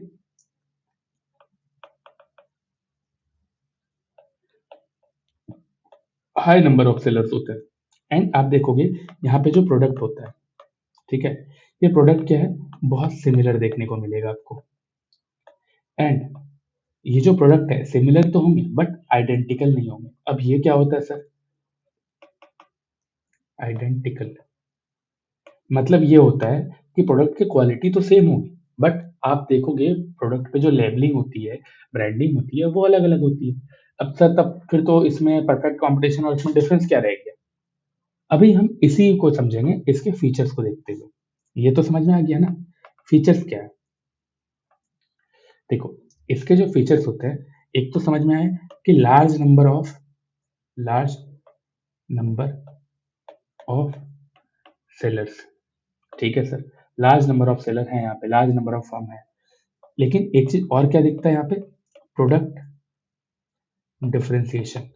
हाई नंबर ऑफ सेलर्स होते हैं। एंड आप देखोगे यहाँ पे जो प्रोडक्ट होता है, ठीक है, ये प्रोडक्ट क्या है, बहुत सिमिलर देखने को मिलेगा आपको। एंड ये जो प्रोडक्ट है सिमिलर तो होंगे बट आइडेंटिकल नहीं होंगे। अब ये क्या होता है सर? आइडेंटिकल मतलब ये होता है कि प्रोडक्ट की क्वालिटी तो सेम होगी, बट आप देखोगे प्रोडक्ट पे जो लेबलिंग होती है, ब्रांडिंग होती है, वो अलग अलग होती है। अब सर तब फिर तो इसमें परफेक्ट कंपटीशन और इसमें डिफरेंस क्या रह गया? अभी हम इसी को समझेंगे, इसके फीचर्स को देखते हुए। ये तो समझ में आ गया ना, फीचर्स क्या है? देखो, इसके जो फीचर्स होते हैं, एक तो समझ में आए कि लार्ज नंबर ऑफ सेलर्स। ठीक है sir, large number of seller है, यहाँ पे लार्ज नंबर ऑफ फर्म है। लेकिन एक चीज और क्या दिखता है यहाँ पे? Product differentiation.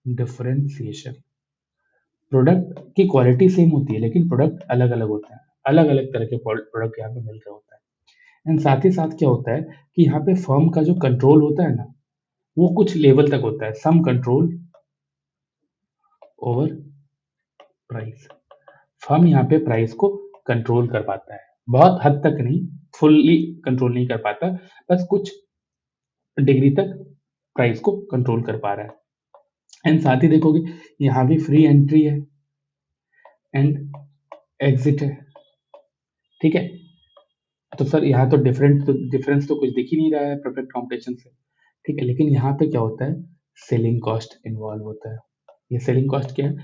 डिफरेंशिएशन, प्रोडक्ट की क्वालिटी सेम होती है लेकिन प्रोडक्ट अलग अलग होता है, अलग अलग तरह के प्रोडक्ट यहाँ पे मिल रहे होता है। एंड साथ ही साथ क्या होता है कि यहाँ पे फर्म का जो कंट्रोल होता है ना, वो कुछ लेवल तक होता है, some control over price. Firm यहाँ पे प्राइस को कंट्रोल कर पाता है, बहुत हद तक नहीं, फुल्ली कंट्रोल नहीं कर पाता, बस कुछ डिग्री तक प्राइस को कंट्रोल कर पा रहा है। एंड साथ ही देखोगे यहाँ भी फ्री एंट्री है एंड एग्जिट है। ठीक है, तो सर यहाँ तो डिफरेंस तो कुछ दिख ही नहीं रहा है परफेक्ट कॉम्पिटिशन से। ठीक है, लेकिन यहाँ पे क्या होता है? सेलिंग कॉस्ट इन्वॉल्व होता है। ये सेलिंग कॉस्ट क्या है?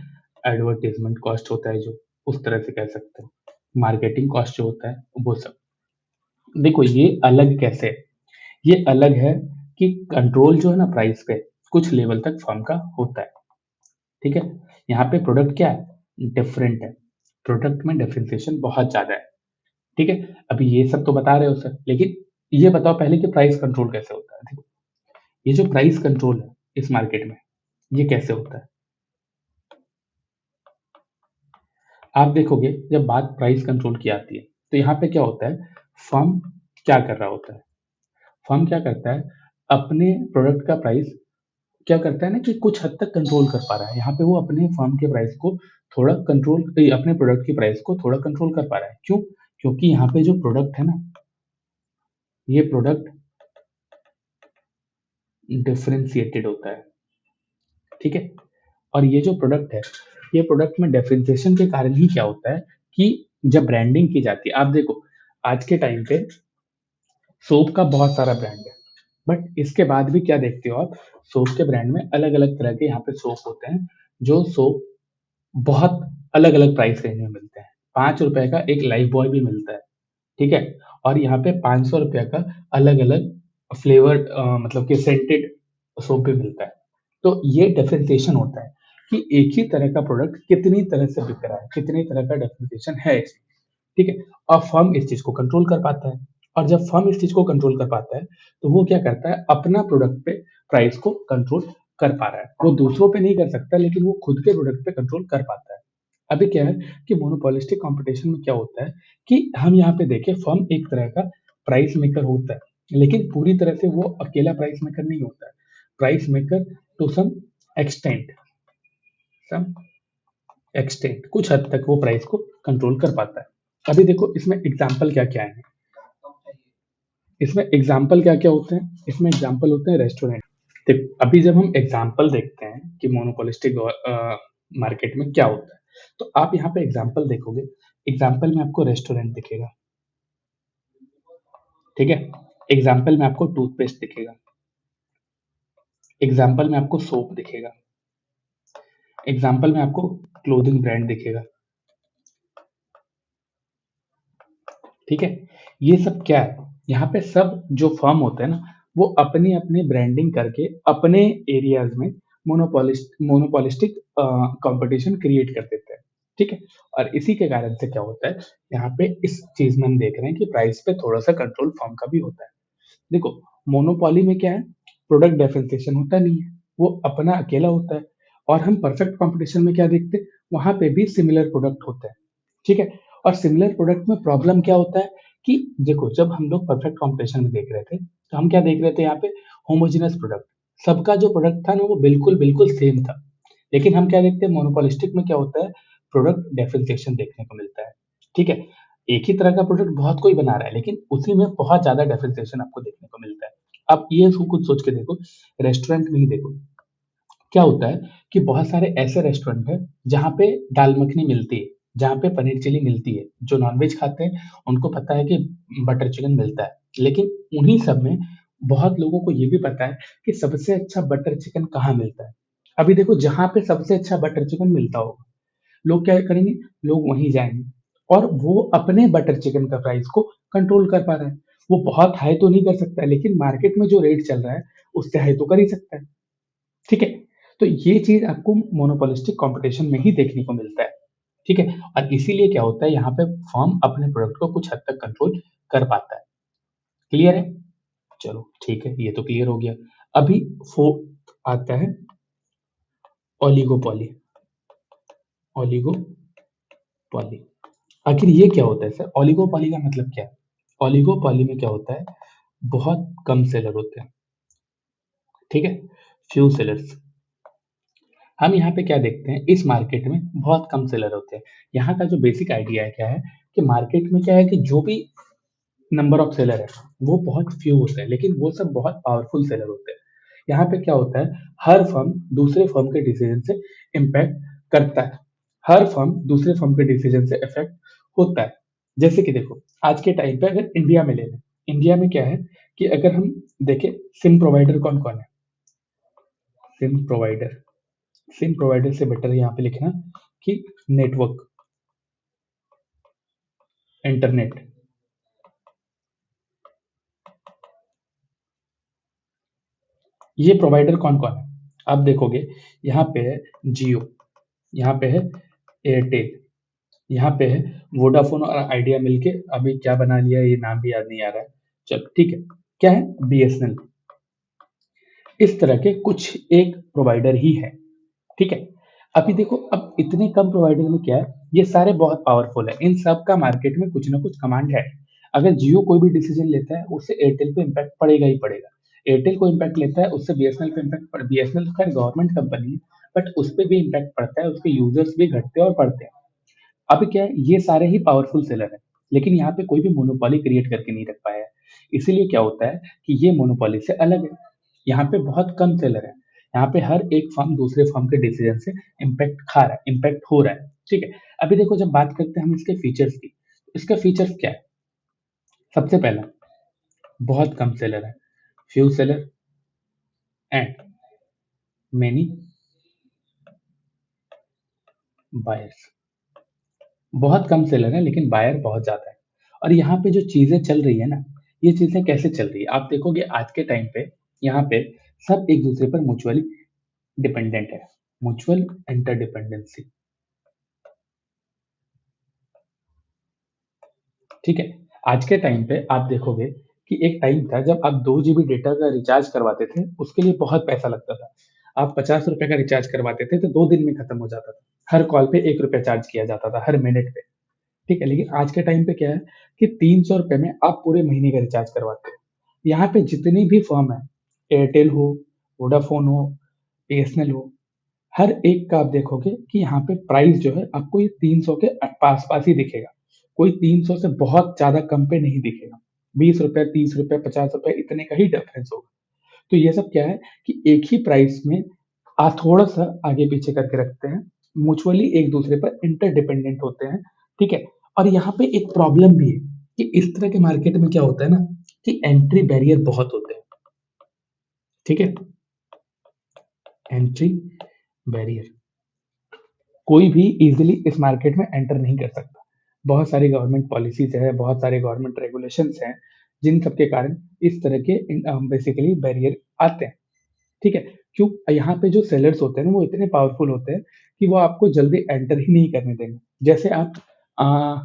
एडवर्टीजमेंट कॉस्ट होता है, जो उस तरह से कह सकते हो, मार्केटिंग कॉस्ट जो होता है वो सब। देखो, ये अलग कैसे है? ये अलग है कि कंट्रोल जो है ना प्राइस पे, कुछ लेवल तक फर्म का होता है। ठीक है, यहाँ पे प्रोडक्ट क्या है? डिफरेंट है, प्रोडक्ट में डिफरेंशिएशन बहुत ज्यादा है। ठीक है, अभी ये सब तो बता रहे हो सर, लेकिन ये बताओ पहले कि प्राइस कंट्रोल कैसे होता है। देखो, ये जो प्राइस कंट्रोल है इस मार्केट में, ये कैसे होता है? आप देखोगे जब बात प्राइस कंट्रोल की आती है, तो यहाँ पे क्या होता है? फर्म क्या कर रहा होता है? फर्म क्या करता है? अपने प्रोडक्ट का प्राइस क्या करता है ना, कि कुछ हद तक कंट्रोल कर पा रहा है। यहाँ पे वो अपने फर्म के प्राइस को थोड़ा कंट्रोल, अपने प्रोडक्ट की प्राइस को थोड़ा कंट्रोल कर पा रहा है। क्यों? क्योंकि यहाँ पे जो प्रोडक्ट है ना, ये प्रोडक्ट डिफरेंशिएटेड होता है। ठीक है, और ये जो प्रोडक्ट है, ये प्रोडक्ट में डिफरेंशिएशन के कारण ही क्या होता है कि जब ब्रांडिंग की जाती है, आप देखो आज के टाइम पे सोप का बहुत सारा ब्रांड है, बट इसके बाद भी क्या देखते हो आप? सोप के ब्रांड में अलग अलग तरह के यहाँ पे सोप होते हैं, जो सोप बहुत अलग अलग प्राइस रेंज में मिलते हैं। 5 रुपए का एक लाइफ बॉय भी मिलता है। ठीक है, और यहाँ पे 500 रुपया का अलग अलग फ्लेवर्ड, मतलब कि सेंटेड सोप भी मिलता है। तो ये डिफरेंशिएशन होता है कि एक ही तरह का प्रोडक्ट कितनी तरह से बिक रहा है, कितनी तरह का डिफरेंशिएशन है इसमें। ठीक है, और फर्म इस चीज को कंट्रोल कर पाता है। और जब फर्म इस चीज को कंट्रोल कर पाता है, तो वो क्या करता है? अपना प्रोडक्ट पे प्राइस को कंट्रोल कर पा रहा है। वो दूसरों पे नहीं कर सकता, लेकिन वो खुद के प्रोडक्ट पे कंट्रोल कर पाता है। अभी क्या है कि मोनोपोलिस्टिक कंपटीशन में क्या होता है कि हम यहाँ पे देखें, फर्म एक तरह का प्राइस मेकर होता है, लेकिन पूरी तरह से वो अकेला प्राइस मेकर नहीं होता है। Price maker to extent some some extent, कुछ हद तक वो प्राइस को कंट्रोल कर पाता है। अभी देखो इसमें एग्जाम्पल क्या क्या है, इसमें एग्जाम्पल क्या क्या होते हैं, इसमें एग्जाम्पल होते हैं रेस्टोरेंट। देख अभी जब हम एग्जाम्पल देखते हैं कि मोनोपोलिस्टिक मार्केट में क्या होता है, तो आप यहाँ पे एग्जाम्पल देखोगे, एग्जाम्पल में आपको रेस्टोरेंट दिखेगा, ठीक है, एग्जाम्पल में आपको टूथपेस्ट दिखेगा, एग्जाम्पल में आपको सोप दिखेगा, एग्जाम्पल में आपको क्लोथिंग ब्रांड दिखेगा, ठीक है। ये सब क्या है, यहाँ पे सब जो फर्म होते हैं ना, वो अपनी अपनी ब्रांडिंग करके अपने एरियाज में मोनोपोलिस्टिक कंपटीशन क्रिएट कर देते हैं, ठीक है। और इसी के कारण से क्या होता है, यहाँ पे इस चीज में हम देख रहे हैं कि प्राइस पे थोड़ा सा कंट्रोल फर्म का भी होता है। देखो मोनोपोली में क्या है, प्रोडक्ट डिफरेंशिएशन होता नहीं है, वो अपना अकेला होता है। और हम परफेक्ट कंपटीशन में क्या देखते हैं, वहां पे भी सिमिलर प्रोडक्ट होते हैं, ठीक है। और सिमिलर प्रोडक्ट में प्रॉब्लम क्या होता है कि देखो जब हम लोग परफेक्ट कंपटीशन में देख रहे थे, तो हम क्या देख रहे थे यहाँ पे, होमोजेनस प्रोडक्ट, सबका जो प्रोडक्ट था ना वो बिल्कुल बिल्कुल सेम था। लेकिन हम क्या देखते हैं, मोनोपोलिस्टिक में क्या होता है, प्रोडक्ट डिफरेंशिएशन देखने को मिलता है, ठीक है। एक ही तरह का प्रोडक्ट बहुत कोई बना रहा है, लेकिन उसी में बहुत ज्यादा डिफरेंशिएशन आपको देखने को मिलता है। अब ये खुद सोच के देखो, रेस्टोरेंट में ही देखो क्या होता है कि बहुत सारे ऐसे रेस्टोरेंट हैं जहाँ पे दाल मखनी मिलती है, जहाँ पे पनीर चिली मिलती है, जो नॉनवेज खाते हैं उनको पता है कि बटर चिकन मिलता है। लेकिन उन्हीं सब में बहुत लोगों को ये भी पता है कि सबसे अच्छा बटर चिकन कहाँ मिलता है। अभी देखो जहाँ पे सबसे अच्छा बटर चिकन मिलता होगा, लोग क्या करेंगे, लोग वहीं जाएंगे, और वो अपने बटर चिकन का प्राइस को कंट्रोल कर पा रहा है। वो बहुत हाई तो नहीं कर सकता है, लेकिन मार्केट में जो रेट चल रहा है उससे हाई तो कर ही सकता है, ठीक है। तो ये चीज आपको मोनोपोलिस्टिक कंपटीशन में ही देखने को मिलता है, ठीक है। और इसीलिए क्या होता है, यहाँ पे फर्म अपने प्रोडक्ट को कुछ हद तक कंट्रोल कर पाता है। क्लियर है, चलो ठीक है, ये तो क्लियर हो गया। अभी फोर्थ आता है ओलिगोपॉली। ओलिगोपॉली, आखिर ये क्या होता है सर, ओलिगोपॉली का मतलब क्या है। ओलिगोपॉली में क्या होता है, बहुत कम सेलर होते हैं, ठीक है, फ्यू सेलर्स। हम यहाँ पे क्या देखते हैं, इस मार्केट में बहुत कम सेलर होते हैं। यहाँ का जो बेसिक आइडिया है क्या है, कि मार्केट में क्या है कि जो भी नंबर ऑफ सेलर है वो बहुत फ्यू होते हैं, लेकिन वो सब बहुत पावरफुल सेलर होते हैं। यहाँ पे क्या होता है, हर फर्म दूसरे फर्म के डिसीजन से इम्पैक्ट करता है, हर फर्म दूसरे फर्म के डिसीजन से इफेक्ट होता है। जैसे कि देखो आज के टाइम पे अगर इंडिया में ले लें, इंडिया में क्या है कि अगर हम देखें, सिम प्रोवाइडर कौन कौन है, सिम प्रोवाइडर, सिम प्रोवाइडर से बेटर है यहाँ पे लिखना कि नेटवर्क, इंटरनेट, ये प्रोवाइडर कौन कौन है। आप देखोगे यहाँ पे है जियो, यहाँ पे है एयरटेल, यहाँ पे है वोडाफोन और आइडिया मिलके अभी क्या बना लिया है, ये नाम भी याद नहीं आ रहा है, चलो ठीक है, क्या है, बीएसएनएल। इस तरह के कुछ एक प्रोवाइडर ही है, ठीक है। अभी देखो अब इतने कम प्रोवाइडर में क्या है, ये सारे बहुत पावरफुल है, इन सब का मार्केट में कुछ ना कुछ कमांड है। अगर जियो कोई भी डिसीजन लेता है उससे एयरटेल पे इम्पैक्ट पड़ेगा ही पड़ेगा, एयरटेल को इम्पैक्ट लेता है उससे बीएसएनएल पे इम्पैक्ट पड़, बीएसएनएल खैर गवर्नमेंट कंपनी है, बट उस पर भी इम्पैक्ट पड़ता है, उसके यूजर्स भी घटते हैं और बढ़ते हैं। अब क्या है, ये सारे ही पावरफुल सेलर है, लेकिन यहाँ पे कोई भी मोनोपोली क्रिएट करके नहीं रख पाया है। इसीलिए क्या होता है कि ये मोनोपोली से अलग है, यहाँ पे बहुत कम सेलर है, यहाँ पे हर एक फर्म दूसरे फर्म के डिसीजन से इम्पैक्ट खा रहा है, इम्पैक्ट हो रहा है, ठीक है। अभी देखो जब बात करते हैं हम इसके फीचर्स की, तो इसका फीचर्स क्या है, सबसे पहला बहुत कम सेलर है, few seller and many buyers. बहुत कम सेलर है लेकिन बायर बहुत ज्यादा है। और यहाँ पे जो चीजें चल रही है ना, ये चीजें कैसे चल रही है आप देखोगे, आज के टाइम पे यहाँ पे सब एक दूसरे पर म्यूचुअली डिपेंडेंट है, म्यूचुअल इंटरडिपेंडेंसी, ठीक है। आज के टाइम पे आप देखोगे कि एक टाइम था जब आप 2 GB डेटा का रिचार्ज करवाते थे, उसके लिए बहुत पैसा लगता था। आप 50 रुपए का रिचार्ज करवाते थे तो 2 दिन में खत्म हो जाता था, हर कॉल पे 1 रुपया चार्ज किया जाता था हर मिनट पे, ठीक है। लेकिन आज के टाइम पे क्या है कि 300 रुपए में आप पूरे महीने का रिचार्ज करवाते हो। यहाँ पे जितनी भी फर्म है, एयरटेल हो, वोडाफोन हो, बीएसएनएल हो, हर एक का आप देखोगे कि यहाँ पे प्राइस जो है आपको ये 300 के पास पास ही दिखेगा। कोई 300 से बहुत ज्यादा कम पे नहीं दिखेगा। 20 रुपए, 30 रुपए, 50 रुपए, इतने का ही डिफरेंस होगा। तो ये सब क्या है कि एक ही प्राइस में थोड़ा सा आगे पीछे करके रखते हैं, म्यूचुअली एक दूसरे पर इंटरडिपेंडेंट होते हैं। ठीक है। और यहाँ पे एक प्रॉब्लम भी है कि इस तरह के मार्केट में क्या होता है ना कि एंट्री बैरियर बहुत होते हैं। ठीक है। एंट्री बैरियर, कोई भी इजीली इस मार्केट में एंटर नहीं कर सकता। बहुत सारी गवर्नमेंट पॉलिसीज है, बहुत सारे गवर्नमेंट रेगुलेशंस हैं, जिन सब के कारण इस तरह के बेसिकली बैरियर आते हैं। ठीक है। क्यों? यहाँ पे जो सेलर्स होते हैं ना वो इतने पावरफुल होते हैं कि वो आपको जल्दी एंटर ही नहीं करने देंगे। जैसे आप आ,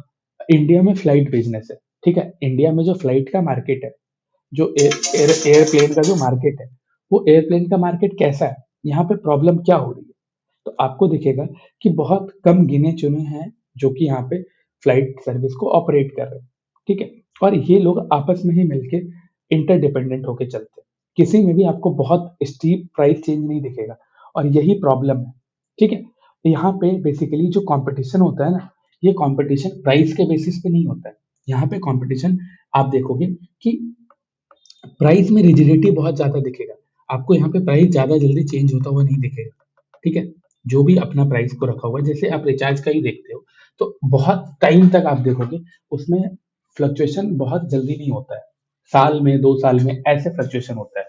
इंडिया में फ्लाइट बिजनेस है। ठीक है। इंडिया में जो फ्लाइट का मार्केट है, जो एयरप्लेन का जो मार्केट है, वो एयरप्लेन का मार्केट कैसा है, यहाँ पे प्रॉब्लम क्या हो रही है? तो आपको दिखेगा कि बहुत कम गिने चुने हैं जो कि यहाँ पे फ्लाइट सर्विस को ऑपरेट कर रहे हैं। ठीक है। और ये लोग आपस में ही मिलके इंटरडिपेंडेंट होके चलते हैं। किसी में भी आपको बहुत स्टीप प्राइस चेंज नहीं दिखेगा, और यही प्रॉब्लम है। ठीक है। तो यहाँ पे बेसिकली जो कंपटीशन होता है ना, ये कंपटीशन प्राइस के बेसिस पे नहीं होता है। यहाँ पे कंपटीशन आप देखोगे कि प्राइस में रिजिडिटी बहुत ज्यादा दिखेगा। आपको यहाँ पे प्राइस ज्यादा जल्दी चेंज होता हुआ नहीं दिखेगा। ठीक है। जो भी अपना प्राइस को रखा हुआ है, जैसे आप रिचार्ज का ही देखते हो, तो बहुत टाइम तक आप देखोगे उसमें फ्लक्चुएशन बहुत जल्दी नहीं होता है। साल में, 2 साल में ऐसे फ्लक्चुएशन होता है।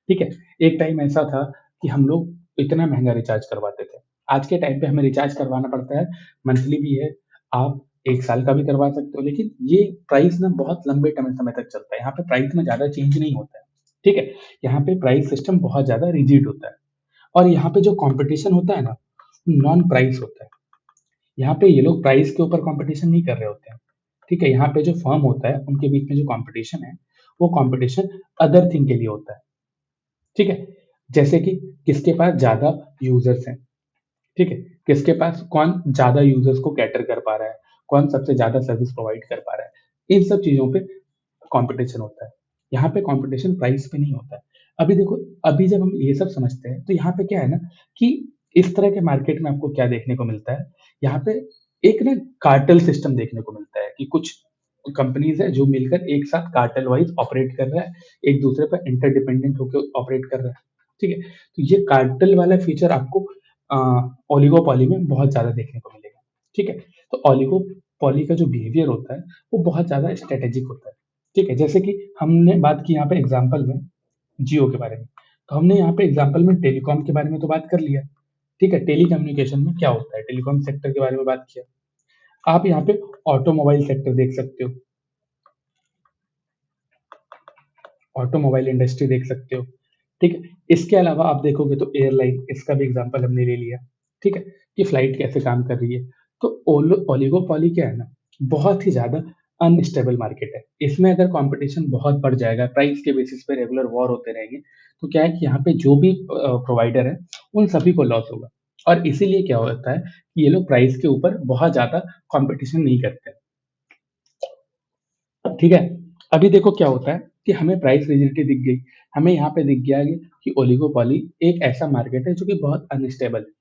ठीक है। एक टाइम ऐसा था कि हम लोग इतना महंगा रिचार्ज करवाते थे। आज के टाइम पे हमें रिचार्ज करवाना पड़ता है, मंथली भी है, आप 1 साल का भी करवा सकते हो, लेकिन ये प्राइस ना बहुत लंबे समय तक चलता है। यहाँ पे प्राइस में ज्यादा चेंज नहीं होता है। ठीक है। यहाँ पे प्राइस सिस्टम बहुत ज्यादा रिजिड होता है। और यहाँ पे जो कंपटीशन होता है ना, नॉन प्राइस होता है। यहाँ पे ये लोग प्राइस के ऊपर कंपटीशन नहीं कर रहे होते हैं। ठीक है। यहाँ पे जो फर्म होता है उनके बीच में जो कंपटीशन है, वो कंपटीशन अदर थिंग के लिए होता है। ठीक है। जैसे कि किसके पास ज्यादा यूजर्स हैं। ठीक है। किसके पास, कौन ज्यादा यूजर्स को कैटर कर पा रहा है, कौन सबसे ज्यादा सर्विस प्रोवाइड कर पा रहा है, इन सब चीजों पे कंपटीशन होता है। यहाँ पे कंपटीशन प्राइस पे नहीं होता है। अभी देखो, अभी जब हम ये सब समझते हैं तो यहाँ पे क्या है ना कि इस तरह के मार्केट में आपको क्या देखने को मिलता है, यहाँ पे एक ना कार्टेल सिस्टम देखने को मिलता है कि कुछ कंपनीज है जो मिलकर एक साथ कार्टेल वाइज ऑपरेट कर रहा है, एक दूसरे पर इंटरडिपेंडेंट होकर ऑपरेट कर रहा है। ठीक है। तो ये कार्टेल वाला फीचर आपको ओलिगोपॉली में बहुत ज्यादा देखने को मिलेगा। ठीक है। तो ओलिगोपॉली का जो बिहेवियर होता है वो बहुत ज्यादा स्ट्रेटेजिक होता है। ठीक है। जैसे कि हमने बात की यहाँ पे एग्जाम्पल में जियो के बारे में, तो हमने यहाँ पे एग्जाम्पल में टेलीकॉम के बारे में तो बात कर लिया। ठीक है। टेली कम्युनिकेशन में क्या होता है, टेलीकॉम सेक्टर के बारे में बात किया। आप यहाँ पे ऑटोमोबाइल सेक्टर देख सकते हो, ऑटोमोबाइल इंडस्ट्री देख सकते हो। ठीक है। इसके अलावा आप देखोगे तो एयरलाइन, इसका भी एग्जांपल हमने ले लिया। ठीक है। कि फ्लाइट कैसे काम कर रही है। तो ओलिगोपॉली क्या है ना, बहुत ही ज्यादा अनस्टेबल मार्केट है। इसमें अगर कंपटीशन बहुत बढ़ जाएगा, प्राइस के बेसिस पे रेगुलर वॉर होते रहेंगे, तो क्या है कि यहाँ पे जो भी प्रोवाइडर है उन सभी को लॉस होगा। और इसीलिए क्या होता है कि ये लोग प्राइस के ऊपर बहुत ज्यादा कंपटीशन नहीं करते। ठीक है। अभी देखो क्या होता है कि हमें प्राइस रिजिडिटी दिख गई, हमें यहाँ पे दिख गया कि ओलिगोपॉली एक ऐसा मार्केट है जो कि बहुत अनस्टेबल है।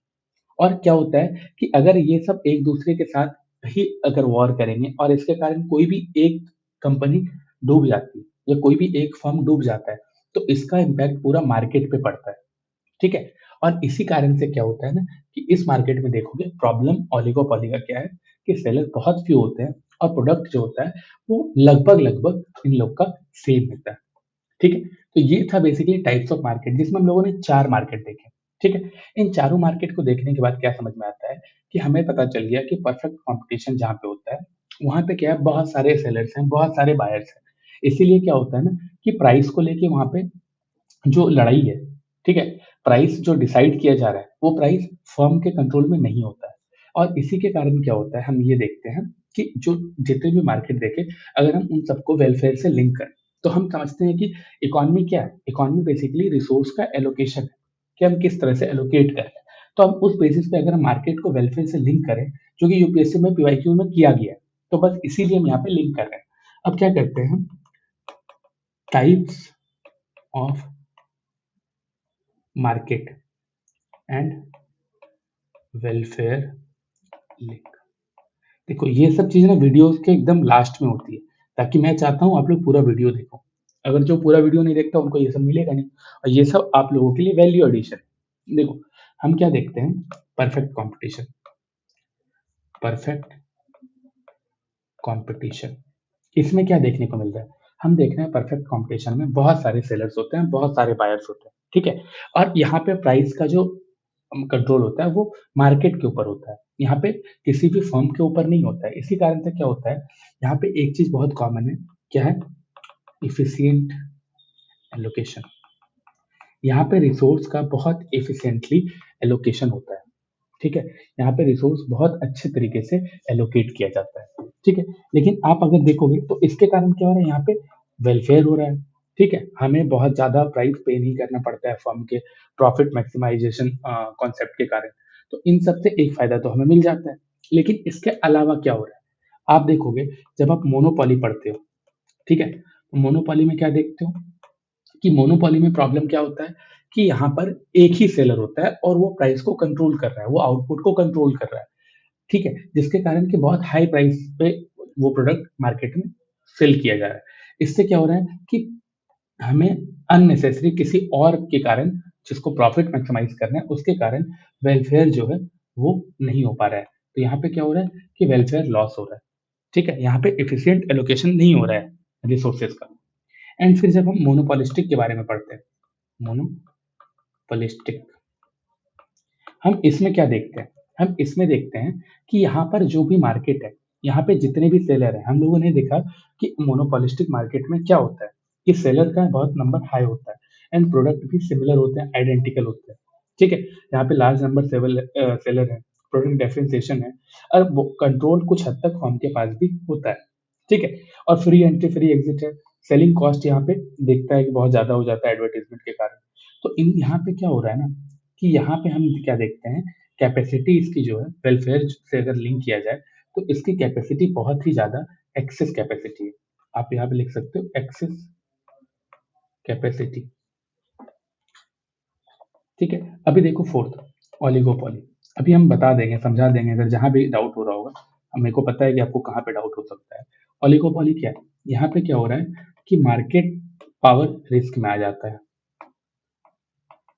और क्या होता है कि अगर ये सब एक दूसरे के साथ ही अगर वॉर करेंगे और इसके कारण कोई भी एक कंपनी डूब जाती है या कोई भी एक फर्म डूब जाता है, तो इसका इम्पैक्ट पूरा मार्केट पे पड़ता है। ठीक है। और इसी कारण से क्या होता है ना कि इस मार्केट में देखोगे प्रॉब्लम ओलिगोपॉली का क्या है कि सेलर बहुत फ्यू होते हैं, और प्रोडक्ट जो होता है वो लगभग लगभग इन लोग का सेम होता है। ठीक है। तो ये था बेसिकली टाइप्स ऑफ मार्केट, जिसमें हम लोगों ने 4 मार्केट देखे। ठीक है। इन चारों मार्केट को देखने के बाद क्या समझ में आता है कि हमें पता चल गया कि परफेक्ट कंपटीशन जहाँ पे होता है वहां पे क्या है, बहुत सारे सेलर्स हैं, बहुत सारे बायर्स हैं। इसीलिए क्या होता है ना कि प्राइस को लेके वहां पे जो लड़ाई है, ठीक है, प्राइस जो डिसाइड किया जा रहा है वो प्राइस फर्म के कंट्रोल में नहीं होता है। और इसी के कारण क्या होता है, हम ये देखते हैं कि जो जितने भी मार्केट देखे, अगर हम उन सबको वेलफेयर से लिंक करें तो हम समझते हैं कि इकोनॉमी क्या है। इकोनॉमी बेसिकली रिसोर्स का एलोकेशन है, कि हम किस तरह से एलोकेट करें। तो हम उस बेसिस पे अगर हम मार्केट को वेलफेयर से लिंक करें, जो कि यूपीएससी में पीवाईक्यू में किया गया है, तो बस इसीलिए हम यहाँ पे लिंक कर रहे हैं। अब क्या करते हैं, types of market and welfare link. देखो ये सब चीज़ ना वीडियोज़ के एकदम लास्ट में होती है, ताकि मैं चाहता हूँ आप लोग पूरा वीडियो देखो। अगर जो पूरा वीडियो नहीं देखता उनको ये सब मिलेगा नहीं और ये सब आप लोगों के लिए वैल्यू एडिशन है। देखो, हम क्या देखते हैं परफेक्ट कॉम्पिटिशन, परफेक्ट कॉम्पिटिशन इसमें क्या देखने को मिल रहा है? हम देख रहे हैं परफेक्ट कॉम्पिटिशन में बहुत सारे सेलर्स होते हैं, बहुत सारे बायर्स होते हैं, ठीक है? और यहाँ पे प्राइस का जो कंट्रोल होता है वो मार्केट के ऊपर होता है। यहाँ पे किसी भी फर्म के ऊपर नहीं होता है। इसी कारण से क्या होता है, यहाँ पे एक चीज़ बहुत कॉमन है, क्या है? Efficient allocation. यहाँ पे रिसोर्स का बहुत एफिशिएंटली एलोकेशन होता है, ठीक है? यहाँ पे रिसोर्स बहुत अच्छे तरीके से एलोकेट किया जाता है, ठीक है? लेकिन आप अगर देखोगे तो इसके कारण क्या हो रहा है, यहाँ पे वेलफेयर हो रहा है, ठीक है? हमें बहुत ज़्यादा प्राइस पे नहीं करना पड़ता है फर्म के प्रॉफिट मैक्सिमाइजेशन कॉन्सेप्ट के कारण। तो इन सब से एक फ़ायदा तो हमें मिल जाता है। लेकिन इसके अलावा क्या हो रहा है? आप देखोगे जब आप मोनोपोली पढ़ते हो, ठीक है? तो मोनोपोली में क्या देखते हो कि मोनोपोली में प्रॉब्लम क्या होता है कि यहाँ पर एक ही सेलर होता है और वो प्राइस को कंट्रोल कर रहा है, वो आउटपुट को कंट्रोल कर रहा है, ठीक है? जिसके कारण कि बहुत हाई प्राइस पे वो प्रोडक्ट मार्केट में सेल किया जा रहा है। इससे क्या हो रहा है कि हमें अननेसेसरी किसी और के कारण जिसको प्रॉफिट मैक्सिमाइज़ करना है, उसके कारण वेलफेयर जो है वो नहीं हो पा रहा है। तो यहाँ पे क्या हो रहा है कि वेलफेयर लॉस हो रहा है, ठीक है? यहाँ पे एफिशिएंट एलोकेशन नहीं हो रहा है रिसोर्सेज़ का। एंड फिर जब हम मोनोपोलिस्टिक के बारे में पढ़ते हैं, मोनोपोलिस्टिक हम इसमें क्या देखते हैं? हम इसमें देखते हैं कि यहाँ पर जो भी मार्केट है, यहाँ पे जितने भी सेलर हैं, हम लोगों ने देखा कि मोनोपोलिस्टिक मार्केट में क्या होता है कि सेलर का बहुत नंबर हाई होता है एंड प्रोडक्ट भी सिमिलर होते हैं, आइडेंटिकल होते हैं, ठीक है? यहाँ पे लार्ज नंबर सेलर है, प्रोडक्ट डिफरेंशिएशन है और वो कंट्रोल कुछ हद तक फर्म के पास भी होता है, ठीक है? और फ्री एंट्री, फ्री एग्जिट है, सेलिंग कॉस्ट यहाँ पे देखता है कि बहुत ज़्यादा हो जाता है एडवर्टाइजमेंट के कारण। तो इन यहाँ पे क्या हो रहा है ना कि यहाँ पे हम क्या देखते हैं, कैपेसिटी इसकी जो है वेलफेयर से अगर लिंक किया जाए, तो इसकी कैपेसिटी बहुत ही ज़्यादा एक्सेस कैपेसिटी है। आप यहाँ पे लिख सकते हो एक्सेस कैपेसिटी, ठीक है? अभी देखो फोर्थ, ओलिगोपोली। अभी हम बता देंगे, समझा देंगे अगर जहाँ भी डाउट हो रहा होगा। अब मेरे को पता है कि आपको कहाँ पे डाउट हो सकता है। ओलिगोपोली क्या है? यहाँ पे क्या हो रहा है कि मार्केट पावर रिस्क में आ जाता है।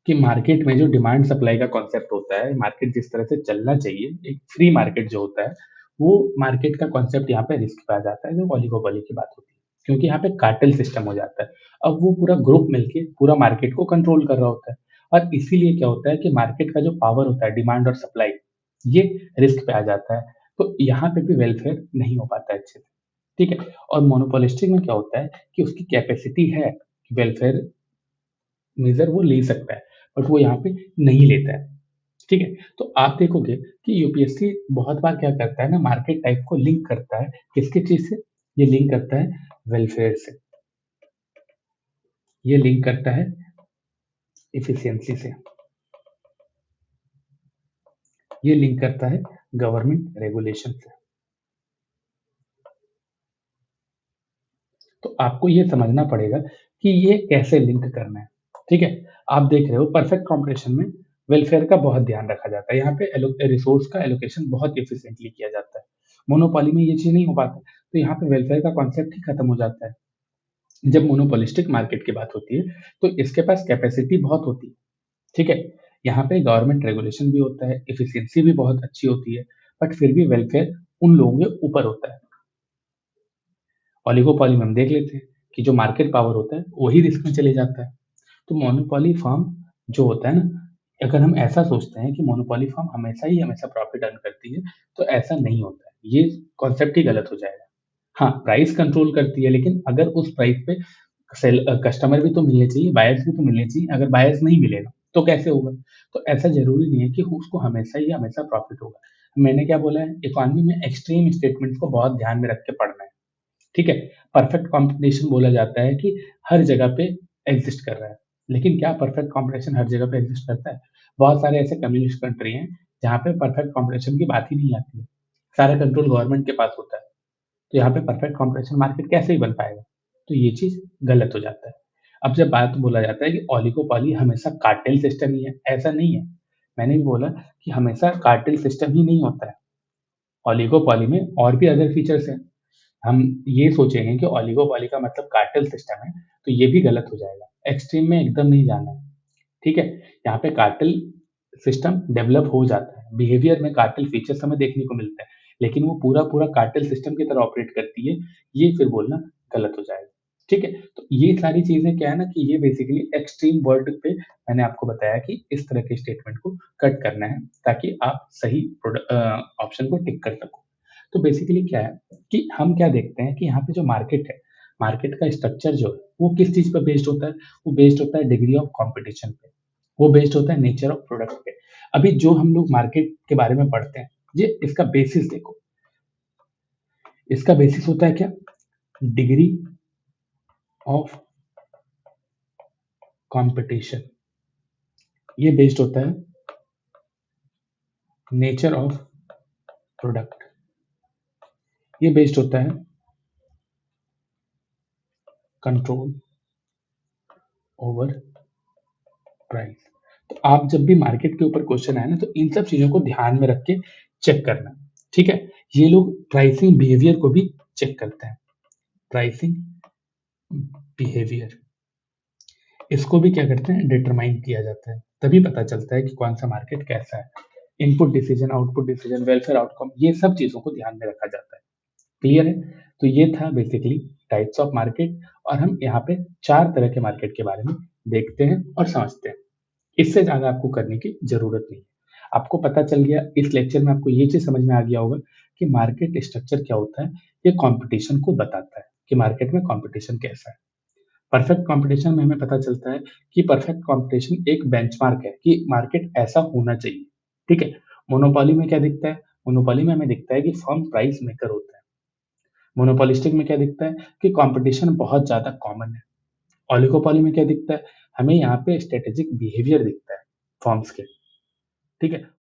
कि मार्केट में जो डिमांड सप्लाई का कॉन्सेप्ट होता है, मार्केट जिस तरह से चलना चाहिए, एक फ्री मार्केट जो होता है, वो मार्केट का कॉन्सेप्ट यहाँ पे रिस्क पे आ जाता है, जो ओलिगोपोली की बात होती है। क्योंकि यहाँ पे कार्टेल सिस्टम हो जाता है। अब वो पूरा ग्रुप मिलके पूरा मार्केट को कंट्रोल कर रहा होता है और इसीलिए क्या होता है कि मार्केट का जो पावर होता है, डिमांड और सप्लाई, ये रिस्क पे आ जाता है। तो यहाँ पे भी वेलफेयर नहीं हो पाता है अच्छे से, ठीक है? और मोनोपोलिस्टिक में क्या होता है कि उसकी कैपेसिटी है, वेलफेयर मेजर वो ले सकता है, बट वो यहाँ पे नहीं लेता है, ठीक है? तो आप देखोगे कि यूपीएससी बहुत बार क्या करता है ना, मार्केट टाइप को लिंक करता है किसकी चीज से? ये लिंक करता है वेलफेयर से, ये लिंक करता है इफिशियंसी से, ये लिंक करता है गवर्नमेंट रेगुलेशन से। तो आपको ये समझना पड़ेगा कि ये कैसे लिंक करना है, ठीक है? आप देख रहे हो परफेक्ट कॉम्पिटिशन में वेलफेयर का बहुत ध्यान रखा जाता है, यहाँ पे रिसोर्स का एलोकेशन बहुत एफिशिएंटली किया जाता है। मोनोपोली में ये चीज नहीं हो पाता, तो यहाँ पे वेलफेयर का कॉन्सेप्ट ही खत्म हो जाता है। जब मोनोपोलिस्टिक मार्केट की बात होती है, तो इसके पास कैपेसिटी बहुत होती है, ठीक है? यहाँ पे गवर्नमेंट रेगुलेशन भी होता है, एफिशिएंसी भी बहुत अच्छी होती है, बट फिर भी वेलफेयर उन लोगों के ऊपर होता है। ओलिगोपॉली में हम देख लेते हैं कि जो मार्केट पावर होता है, वही रिस्क में चले जाता है। तो मोनोपोली फर्म जो होता है ना, अगर हम ऐसा सोचते हैं कि मोनोपोली फर्म हमेशा ही हमेशा प्रॉफिट अर्न करती है, तो ऐसा नहीं होता है। ये कॉन्सेप्ट ही गलत हो जाएगा। हाँ, प्राइस कंट्रोल करती है, लेकिन अगर उस प्राइस पे कस्टमर भी तो मिलने चाहिए, बायर्स भी तो मिलने चाहिए। अगर बायर्स नहीं मिलेगा, तो कैसे होगा? तो ऐसा ज़रूरी नहीं है कि उसको हमेशा ही हमेशा प्रॉफिट होगा। मैंने क्या बोला है, इकोनॉमी में एक्सट्रीम स्टेटमेंट्स को बहुत ध्यान में रख के पढ़ना है, ठीक है? परफेक्ट कॉम्पिटिशन बोला जाता है कि हर जगह पे एग्ज़िस्ट कर रहा है। लेकिन क्या परफेक्ट कॉम्पिटिशन हर जगह पे एग्ज़िस्ट करता है? बहुत सारे ऐसे कम्युनिस्ट कंट्री हैं, जहाँ पे परफेक्ट कॉम्पिटिशन की बात ही नहीं आती है। सारा कंट्रोल गवर्नमेंट के पास होता है। तो यहाँ पे परफेक्ट कॉम्पिटिशन मार्केट कैसे ही बन पाएगा? तो ये चीज़ गलत हो जाता है। अब जब बात बोला जाता है कि ओलिगोपोली हमेशा कार्टेल सिस्टम ही है, ऐसा नहीं है। मैंने भी बोला कि हमेशा कार्टेल सिस्टम ही नहीं होता है। ओलिगोपॉली में और भी अदर फीचर्स हैं। हम ये सोचेंगे कि ओलिगोपॉली का मतलब कार्टेल सिस्टम है, तो ये भी गलत हो जाएगा। एक्सट्रीम में एकदम नहीं जाना है, ठीक है? यहाँ पे कार्टेल सिस्टम डेवलप हो जाता है, बिहेवियर में कार्टेल फीचर्स हमें देखने को मिलते हैं, लेकिन वो पूरा-पूरा कार्टेल सिस्टम की तरह ऑपरेट करती है, ये फिर बोलना गलत हो जाएगा, ठीक है? तो ये सारी चीज़ें क्या है ना कि ये बेसिकली एक्सट्रीम वर्ड पे मैंने आपको बताया कि इस तरह के स्टेटमेंट को कट करना है, ताकि आप सही ऑप्शन को टिक कर सको। तो बेसिकली क्या है कि हम क्या देखते हैं कि यहाँ पे जो मार्केट है, मार्केट का स्ट्रक्चर जो है, वो किस चीज़ पे बेस्ड होता है? वो बेस्ड होता है डिग्री ऑफ कॉम्पिटिशन पे, वो बेस्ड होता है नेचर ऑफ प्रोडक्ट पे। अभी जो हम लोग मार्केट के बारे में पढ़ते हैं, ये इसका बेसिस देखो, इसका बेसिस होता है क्या? Degree of competition. ये बेस्ड होता है नेचर ऑफ प्रोडक्ट। ये बेस्ड होता है कंट्रोल ओवर प्राइस। तो आप जब भी मार्केट के ऊपर क्वेश्चन आए ना, तो इन सब चीज़ों को ध्यान में रख के चेक करना, ठीक है? ये लोग प्राइसिंग बिहेवियर को भी चेक करते हैं, प्राइसिंग बिहेवियर, इसको भी क्या करते हैं? डिटरमाइन किया जाता है, तभी पता चलता है कि कौन सा मार्केट कैसा है। Input decision, output decision, welfare outcome, ये सब चीज़ों को ध्यान में रखा जाता है। क्लियर है? तो ये था बेसिकली टाइप्स ऑफ मार्केट, और हम यहाँ पे 4 तरह के मार्केट के बारे में देखते हैं और समझते हैं। इससे ज़्यादा आपको करने की ज़रूरत नहीं है। आपको पता चल गया, इस लेक्चर में आपको ये चीज़ समझ में आ गया होगा कि मार्केट स्ट्रक्चर क्या होता है, ये कॉम्पिटिशन को बताता है कि मार्केट में कॉम्पिटिशन कैसा है। परफेक्ट कॉम्पिटिशन में हमें पता चलता है कि परफेक्ट कॉम्पिटिशन एक बेंचमार्क है कि मार्केट ऐसा होना चाहिए, ठीक है? मोनोपोली में क्या दिखता है? मोनोपोली में हमें दिखता है कि फर्म प्राइस मेकर होता है। मोनोपोलिस्टिक में क्या दिखता है कि कॉम्पिटिशन बहुत ज़्यादा कॉमन है। ओलिगोपोली में क्या दिखता है? हमें यहाँ पे स्ट्रेटेजिक बिहेवियर दिखता है फर्म्स के, ठीक है?